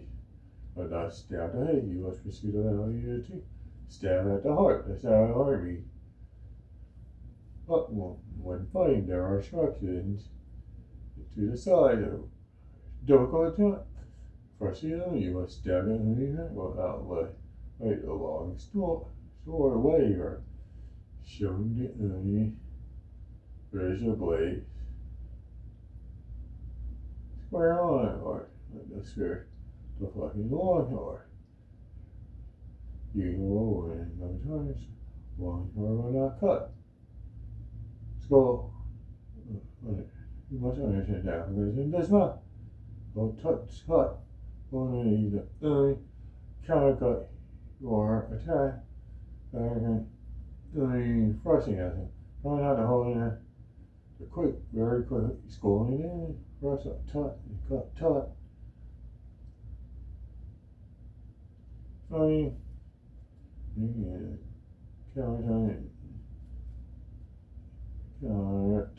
but not stab the head, you must pursue the value to stab at the heart. That's how the army. But when fighting, there are instructions to the side of difficult time. First, you must stab the enemy without like a long sword away or showing the enemy razor blade square on or the spirit deflecting the long sword. You will win sometimes long sword will not cut. Skull. You must understand that because in this month, don't touch cut. Only the enemy countercut your attack. Only thrusting at him. Try not to hold in the quick, very quick, schooling in, thrust up, tut, cut, tut. You can counter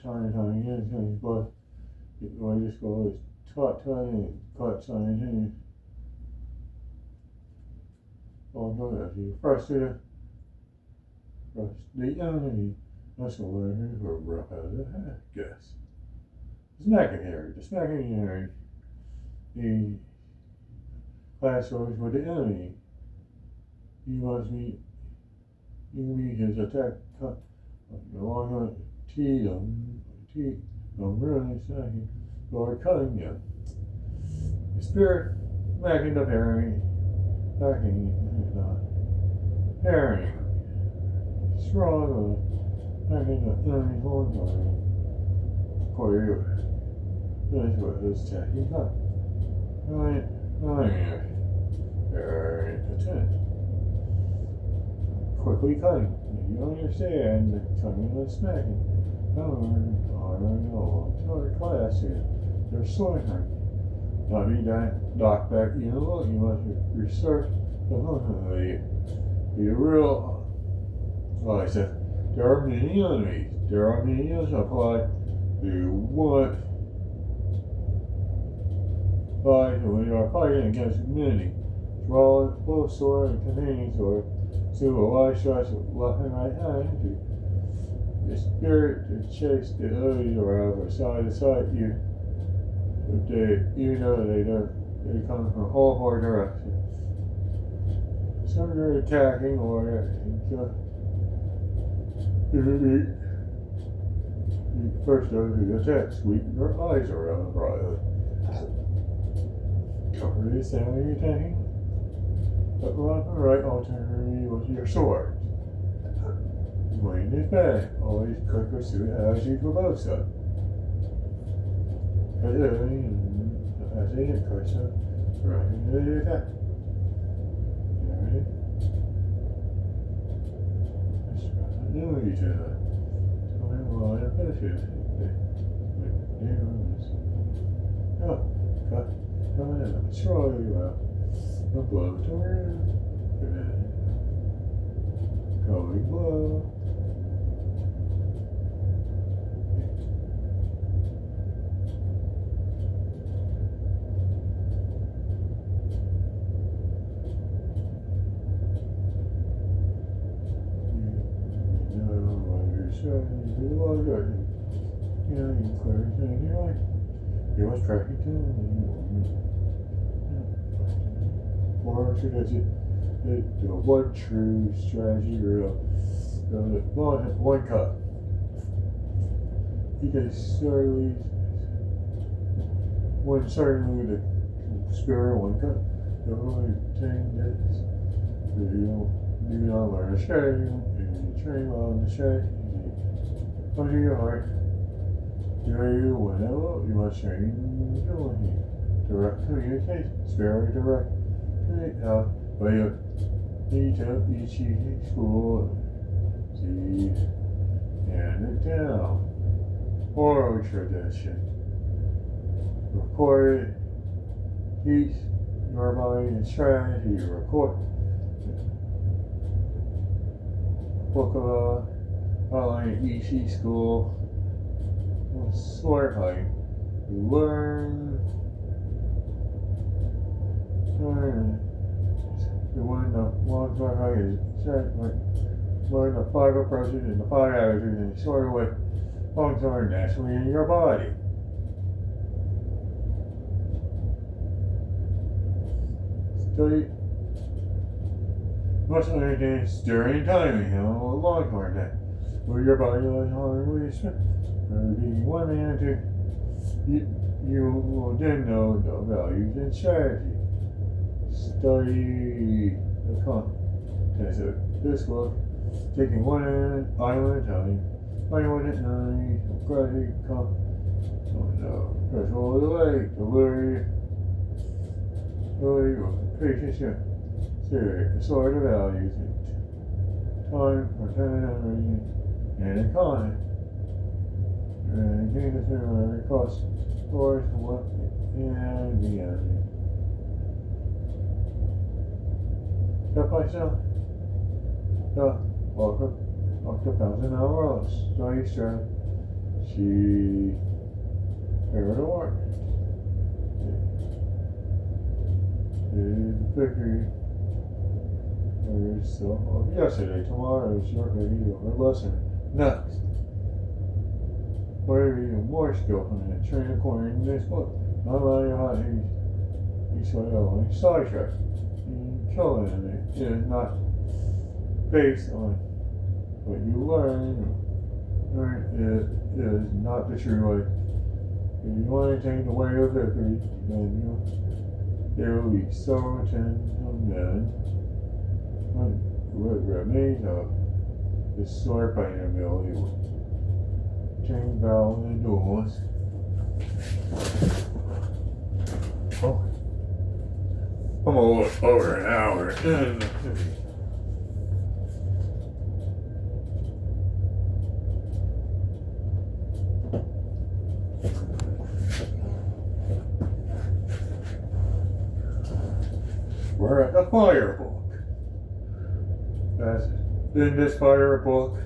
time again, but the way this goes is tut, and cut, and you frustrated, the enemy must learn who rough out of the head, guess. Smacking Harry, the class goes with the enemy. You must meet his attack cut, along with I'm really smacking, or cutting you. The spirit smacking the parry. Herring, strong, knocking the enemy horn for you. Finish with his attacking cut. Very attention. Quickly cutting. You understand the cutting and smacking. Another class here. They're swinging. Not be knocked back, you must research the real. Well, I said, there are many enemies. There are many enemies apply to what fight when you are fighting against many. Draw both sword and companion sword. So a wide shots of left and right hand to the spirit to chase the enemies around from side to side. They come from all four directions. Some are attacking or first those who attack sweep their eyes around brightly. Cover the sound you're attacking. But left and right alternately with your sword. Swing is bad. Always quick pursuit as you for both sides. As they hit person, running to the attack. No, you do that. Well, I finishes. Cut. Come in. Throw you out. A blow to her. Going blow. You clear everything anyway. You must track it down or so that's it. The one true strategy or one cut. You can certainly spare one cut. The only thing that's you do not learn to stray, and you train on the stray. Under your heart, you whenever you must train doing direct communication, very direct communication. But you need to each school, see, hand it down. Oral tradition. Record it, teach your body and strategy, record. Book of online EC school, sort how you learn. You learn the one sort how you learn the 5 approaches and the 5 attitudes and sort of what functions are naturally in your body. Study much like this during timing, long term that where your body was hardly spent. There will be one answer. You will then know the values and strategy. Study the content of this book, taking one island at a time, finding one at night, gradually come on the threshold of the lake, the worry, patience, serious, sort of values, time, time, and economy. And gain the similar cost, force, what, and the enemy. Step by step, walk the 1,000-hour road, study strength, she fair to work. The victory of yesterday, tomorrow is your video or lesson. Next. Whatever you're more skillful in, train according to this book. Not allowing your hot he's sort of only sidetrack. Killing it is not based on what you learn. It is not the true way. If you want to attain the way of victory, then there will be certain men what remains of this sword fighting ability will change battle and duels. Oh, I'm over an hour. We're at the fire book. That's in this fire book.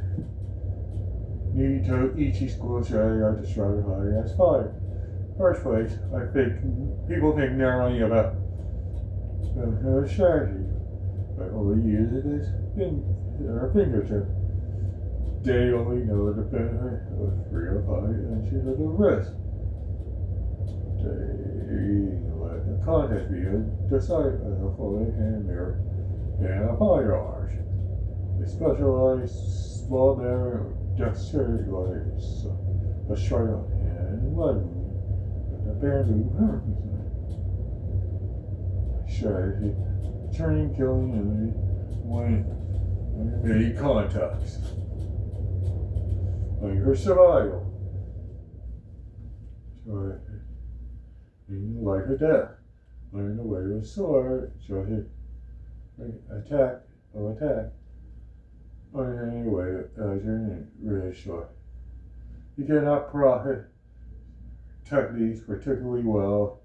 Need to each school strategy I describe how as fire. First place, I think people think narrowly about the strategy, but all they use it is their fingertip. They only know the benefit of 3 or 5 inches of the wrist. They let the contact be decided as a fully hand mirror and a firearm. They specialize small narrow dexterity like a straight up hand lead with a bamboo strategy, turning, killing enemy when many contacts. Like her survival. So in life or death. Learn the way of sword, so hit attack. Learn any way as you're really short. You cannot profit techniques particularly well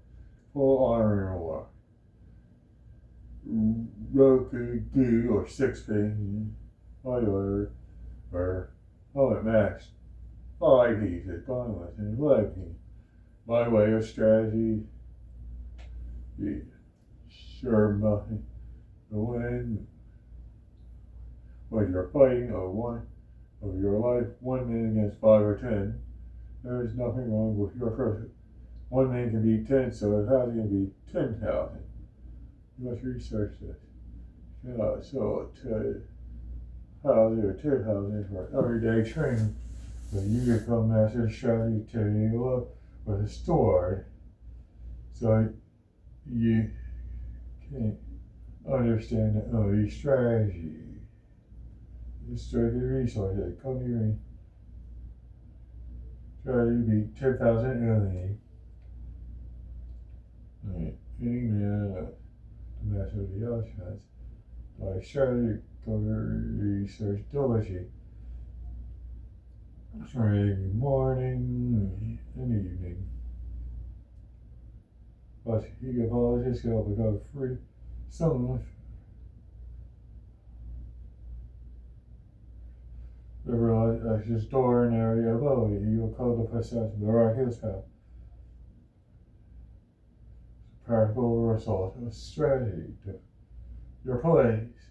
full armor in war. Roku, goo, or 6-ping, or at max 5 pieces, gauntlets, and leg ping. My way of strategy, sure nothing. When you're fighting one of your life, 1 man against 5 or 10, there is nothing wrong with your first. 1 man can be 10, so it has to be 10,000. You must research this. So 10,000 or 10,000 for everyday training. So you become master strategy tailor with a story. So you can't understand the early strategy. Restricted resources. Come here and try to beat 10,000 early. Hitting the master of the offense by strategy research diligently. Every morning and evening. But he can polish his skill because free some river his door and area above it. He will call the possession the right his path. Practical result of strategy. Your place.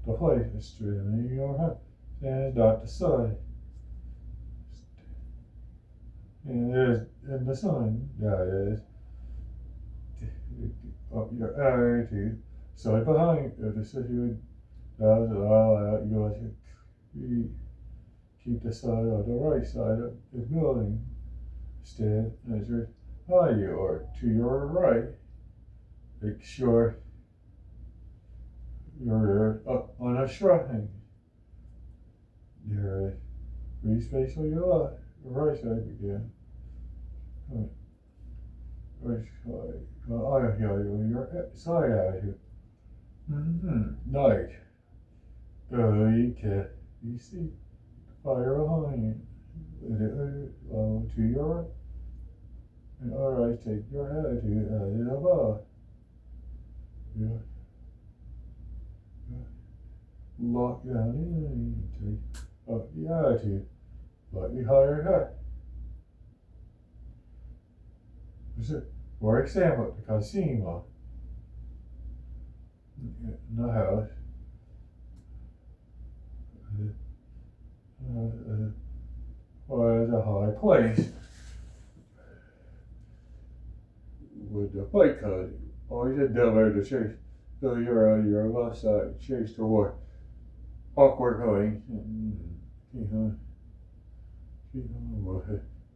The place is straining your head. And not the sun. And there's in the sun, that is up your attitude. Side behind the situation does allow you to keep the side on the right side of the building. Stand as you're behind you or to your right. Make sure you're up on a shrine. There is free space on your left, your right side again. Right side. I hear you, your side attitude. Night. You can you see fire behind you. To your right. And alright, take your attitude as it above. Lock down in, take up the attitude. Slightly higher head. For example, the casino in the house was a high place with the fight code. Always a devil to chase. So you're on your left side, chase toward awkward going.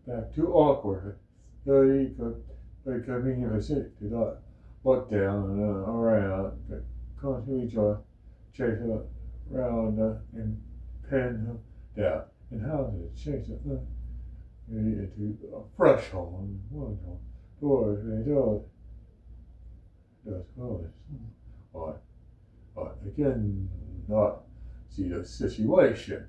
Back to awkward. So you could. Like convenient to sit, do not look down and around, constantly chase around and pin him down. And how to chase it into a threshold and one doors and doors. Does close. But again, not see the situation.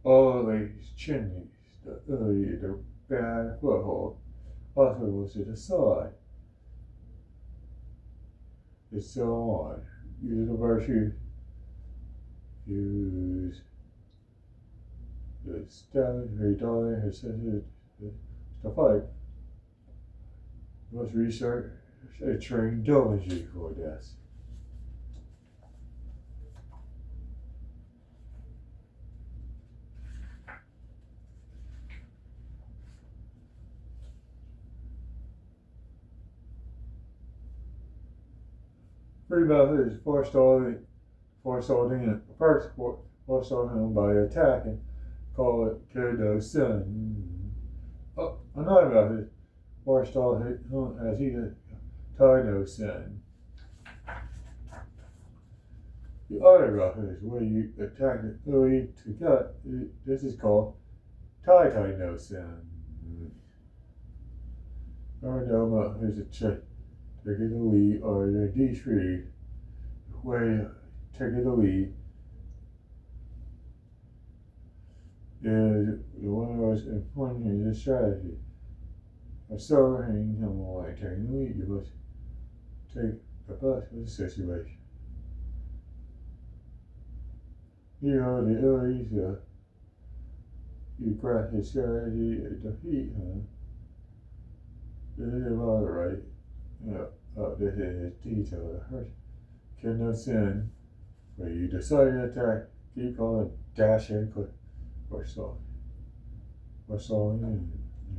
All these chimneys, the bad foothold. Also goes to the side. And so on. Use the virtue. Use the stamina, her daughter, her sister, the fight. Must research and train diligently for this. Pretty much is forestalling it first, forestalling by attacking. Call it Kado Sun. Another method, forestall him as he Tino Sun. The other method is where you attack it early to gut. This is called Tino Sun. Or no, here's a check. Taking the lead or the D3 way taking the lead is the one who was implementing the strategy. Or serving him like taking the lead, you must take the bus of the situation. You know the early you grasp his strategy and defeat him. This is about right. This is detail. Cannot sin where you decide to attack, keep on dash input or solve. Or solving and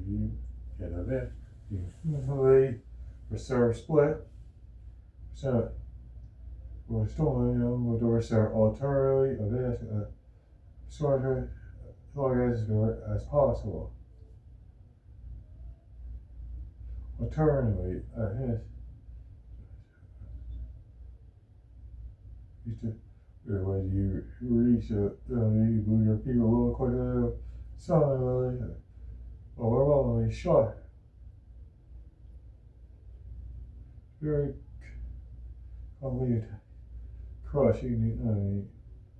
you get a bit. You lead, reserve split. So we're storing with the reserve alternatively of this sort of as possible. Alternatively, when you reach you move your feet a little quicker, suddenly, overwhelmingly short. Very complete, crushing the enemy.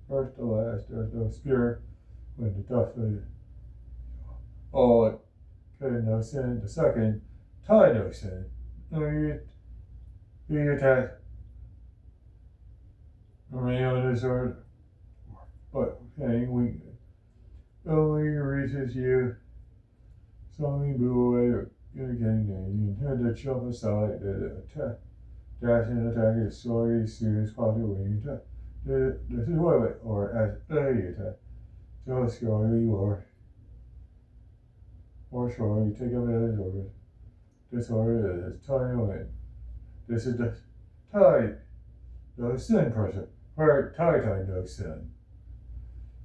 First to last, there's no spirit when the dust is all could no sin. The second, tie no sin. No, you attack remain on this earth, but saying weakness. Only reaches you, something blew away indicating that you intend to jump aside, that attack, dash and attack is slowly, serious, possible when you attack. This is what or as a attack. So slowly or slowly take advantage of it. This order is time limit. This is the tie, no sin person. Or tie no sin.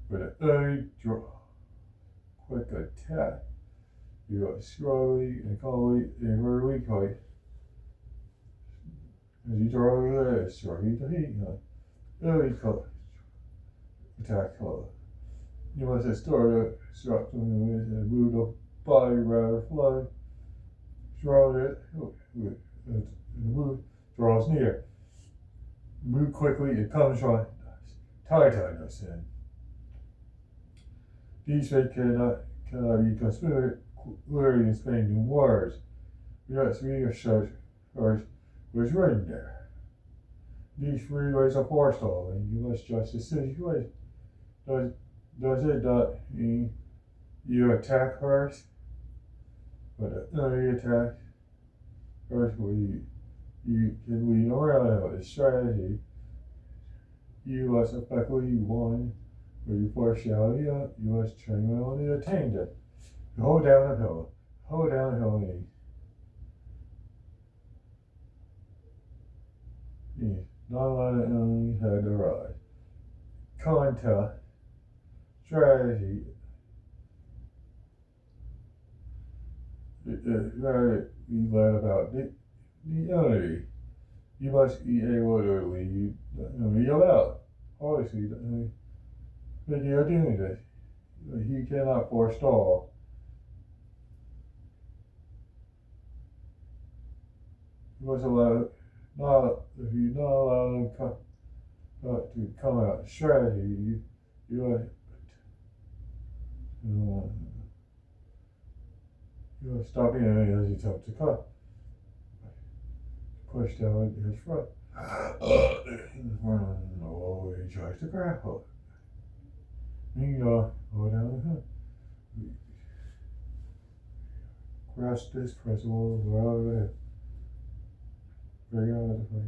With an early draw, quick attack. You go slowly and calmly and very weakly. As you draw your legs, slowly to heat. Early attack. You must start a structure and move the body rather flat. Draw it, the move draws near. Move quickly, it comes from tie no sin. These faith cannot be considered clearly explained in words. Yes, research first was written there. These three ways of forestalling, you must judge the situation. Does it not mean you attack first? But the early attack first you can lead around a strategy. You must effectively one where you foreshadow you must train well to attain it. You hold down the hill. Hold down the hill knees. Not allowing the enemy head to rise. Contact. Strategy. Rather be led about the enemy. You must be able to lead the enemy about. Obviously, the enemy, but you are doing this. He cannot forestall. You must allow, if you not allow them to come out strategy, you must stop the enemy as he attempts to cut. Push down his front. Oh, he tries to grapple. Go down the hill. Grasp this principle wherever very honestly.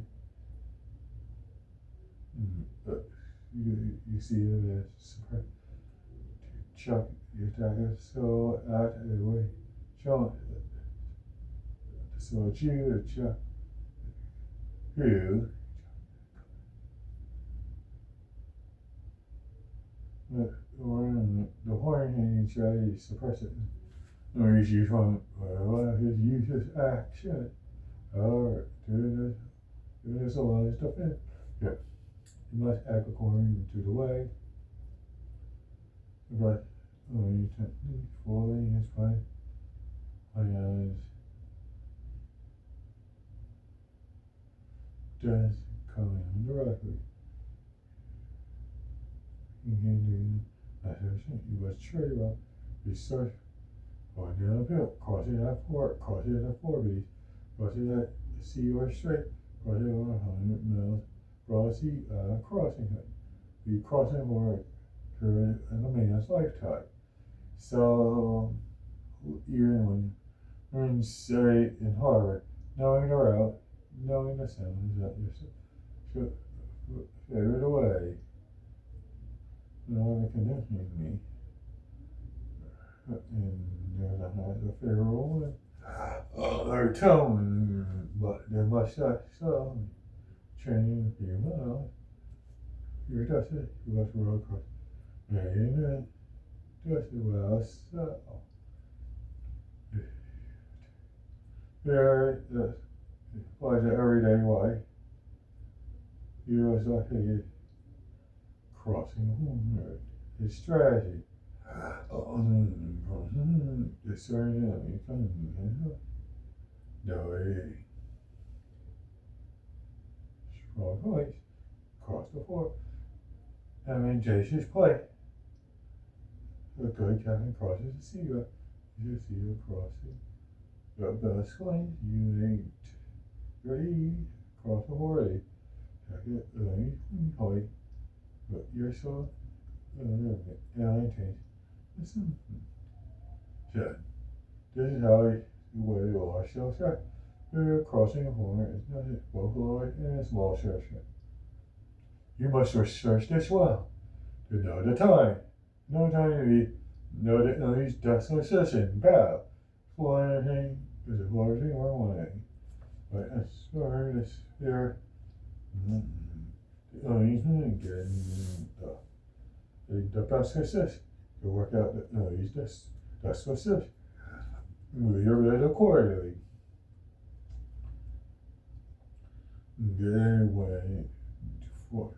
You see it as suppress. Chuck the attacker so out of the way. Chuck. So you chuck. Who? The horn hanging strategy suppress it. Or is you from his useless action. Or doing this alone is defense. Yeah. You must act according to the way. But you fully his plan. Does come in directly. You can do assertion. You must trade about research or down the hill, crossing that 4B, crossing that sea or strait, crossing over 100 miles, crossing it. Be crossing more during a man's lifetime. So even when you're in say in Harvard, knowing the route, knowing the sounds that you're favorite away. No one conditioning me. And there's a favorable one. Or tone, but there must not so training for your mouth. You're dusted, you must roll across. Amen. Dusted well, so. there was an everyday way. You was like a crossing the home. His strategy. Discerning no strong place. Cross the floor. And then Jason's play. The good captain crosses the seagull. You see the crossing. The best way you ain't ready. Cross the water. Check it. Play. But you're so. And listen. So, this is how you weigh your large shell shark. We're crossing a horn. It's not a vocaloid and a small shell shark. You must research this well. To know the time. No time to be. Know that Ellie's decimal session. Bow. Flying thing is a floating or one thing. But as far as there. The Ellie's again. The best success to work out that's success. Move your bed accordingly. Then when for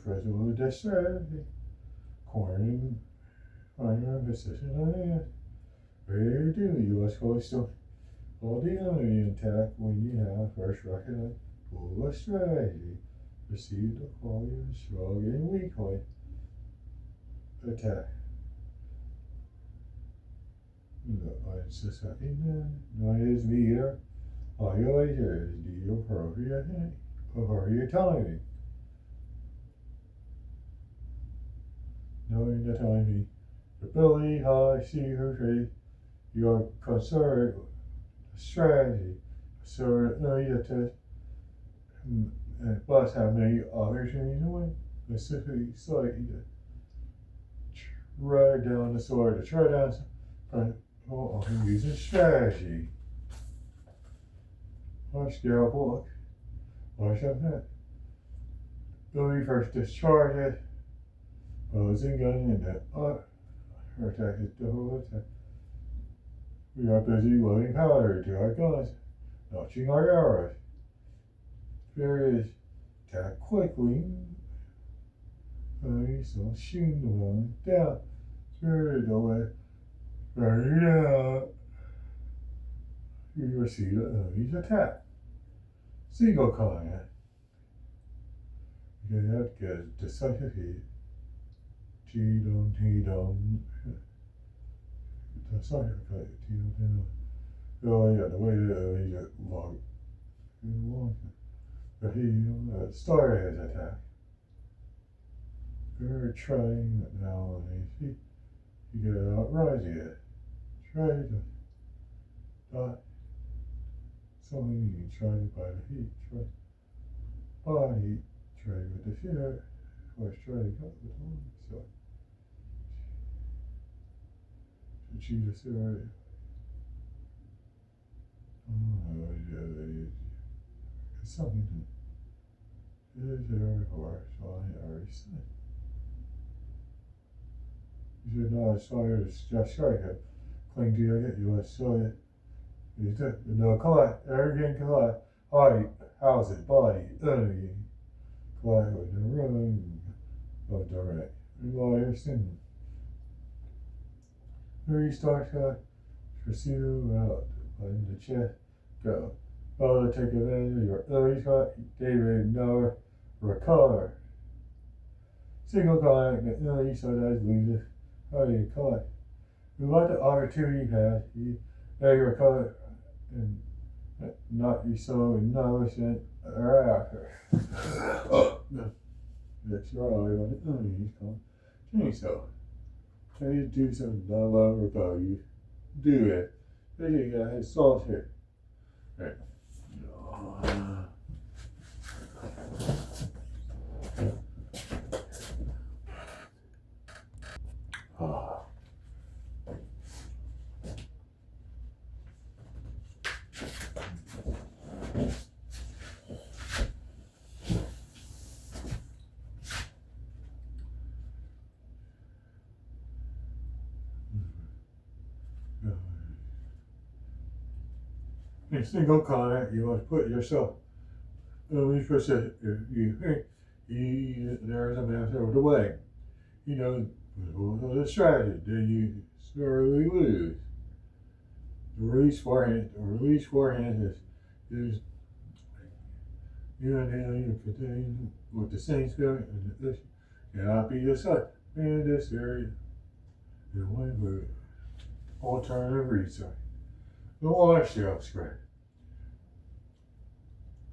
president of the strategy, cornering final decision on it. Very do U.S. coastal all the enemy intact when you have first recognize full strategy. Receive the quality of strong and weak point. Attack. It's just noise leader. All your leisure is the appropriate timing. Knowing the timing, ability, how I see her trade, your concern, strategy, so you test, and plus how many opportunities to win, specifically so you right down the sword to try down I'm using strategy. Or scale book. Or something. When we first discharge it, posing gun in the her attack is the whole attack. We are busy loading powder to our guns, launching our arrows. Furious attack quickly. So shooting the one down. Spirit away. Burning out. You receive the enemy's attack. Single client. You have to get decisive hit. T-dum. Decisive hit. T-dum. Oh yeah, the way that he just log. But he started his attack. We're trying it now, and you get outright yet. Try to dot. Something you try to buy the heat. Try body. Try with the fear. Or try to cut the tongue. So choose this area. It's something. It is very hard. So I already said. You should not aspire to just strike it. Cling to your hit, you saw it. You took no collide, arrogant collide, height, houses, body, enemy, collide with the room of direct. Lawyer sin. Where you start to pursue out in the chest, go. Oh, take advantage of your early shot, David, Noah, recover. Single collide, the early shot as loses. How do you call it? We want the opportunity pass. You recover and not you so acknowledgement or after. Oh, no. That's your eye on the enemy's come. Change so. Try to do something not love or value. Do it. Then you got his salt here. Right. In single comment, you must put yourself in each position. If you think there is a method of the way, you know the strategy, then you thoroughly lose. The release forehand is you and you continue with the same spirit and this cannot be decided in this area in one word. Alternative research. The wash-shelf script.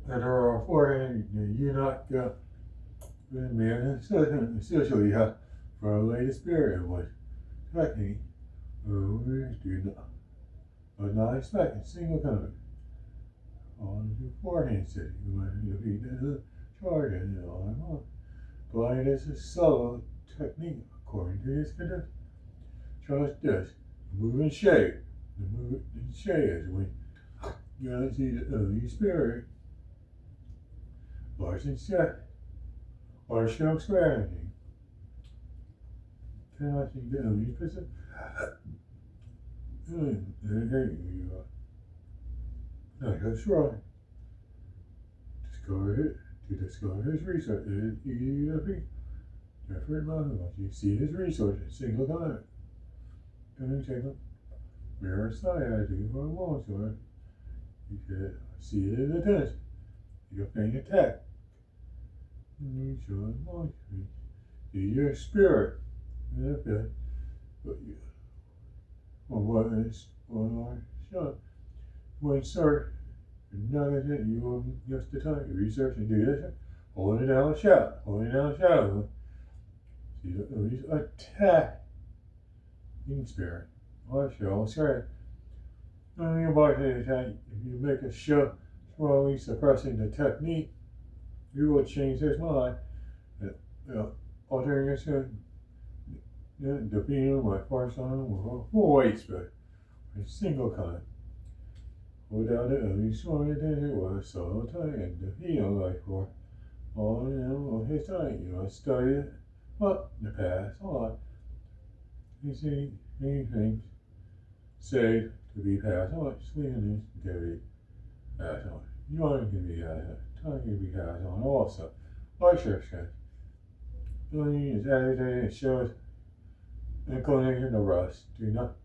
That there are forehand you not got man especially for a latest period was technique do not expect a single comment on the forehand city when you be the charge and all. Blind is a solo technique according to his condition. Trust this. The move and shade. The move and shade is when you don't see the Holy Spirit. Large and set. Large-scale strategy. Cannot see the Holy Spirit. That's right. To discover his research is easy to be different models. You see his research a single time. And you take a mirror side attitude for a long sword. You can see it in attention. You're paying attack. And you show it long street. See your spirit in a bit. But you what is shown. When start acknowledging you will just the time you research and do this, holding down a shadow, See these attack in spirit. Or show strength. Only about the attack, if you make a show strongly suppressing the technique, you will change his mind. Altering his defeating my force on him with a full weight spirit. A single kind. Without it, only stronger than it was so tight and defeat him like for all of his time. You must study it up the past on. You see anything saved to be passed on, sleeping is to be passed on. Yawning can be passed on, time can be passed on also. Like church guys. Learning is agitated and shows inclination to rust. Do not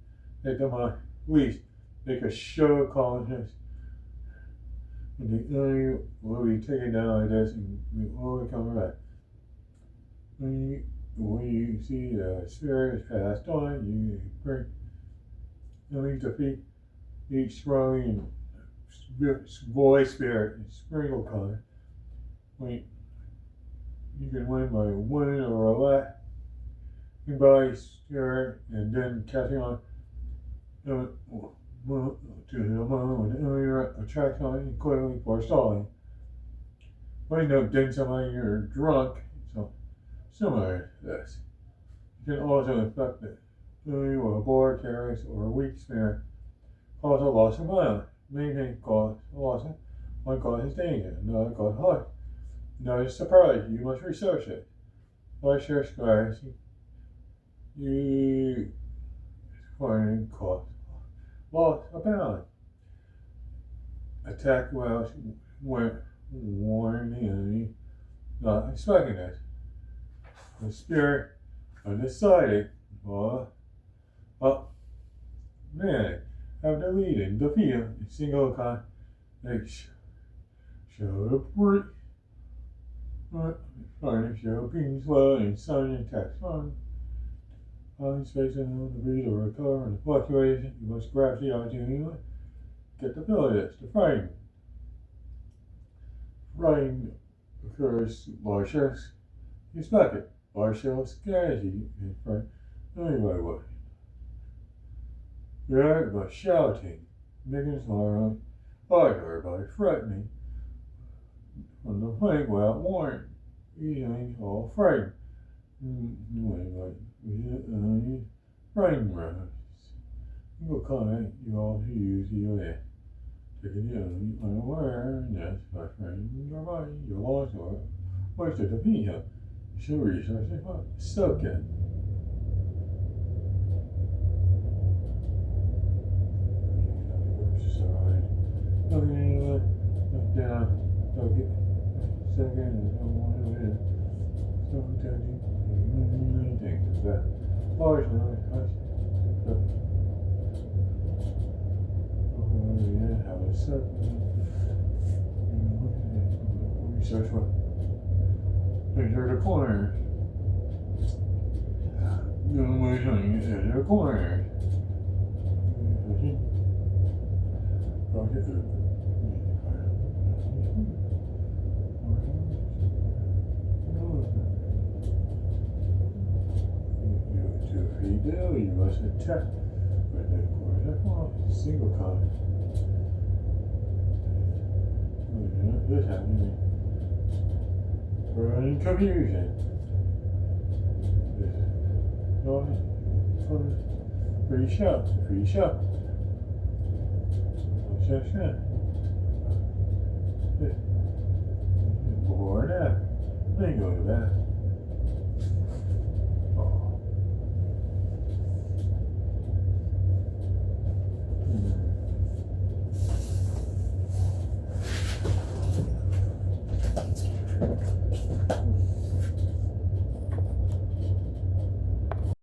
make them on least make a show of consciousness. And the enemy will be taken down like this and we will come back. When you see the spirit is passed on, you bring enemy defeat each strong voice spirit and sprinkle color. When you can win by winning or a lot by spirit and then catching on to the moment when the enemy attracts on you clearly for stalling. When you know then somebody you're drunk, so similar to this. You can also affect the enemy with a bored, careless, or a weak spirit, cause a loss of violence. Many things cause loss of one causes danger, another causes harm. Another surprise, you must research it. By share strategy, you find cause loss of balance. Attack well when warning the enemy, not expecting it. The spirit undecided, man, have the lead in the field, a single kind, show the break. Trying to show being slow and sun and text on. Space and the breeze or recover and the fluctuation, you must grasp the opportunity to get the ability to frame. Frame occurs large shells. You expect it. Large shells strategy in frame. Anyway, what? React by shouting, making it smaller, harder by threatening. On the flank without warning, easily all frightened. Frame runners. You will comment, you also use your head. Taking the enemy unawareness by framing your body, your loss or wasted opinion. You should research it, soak it. Okay. Second, I don't want to win. Sometimes you think of that. Large noise, hush. Oh, yeah, how it's set. Research what? These are the corners. The only thing is the corners. You must attack with the corners. Single color. This happening. We're in confusion. Free show. Before that, then go to that.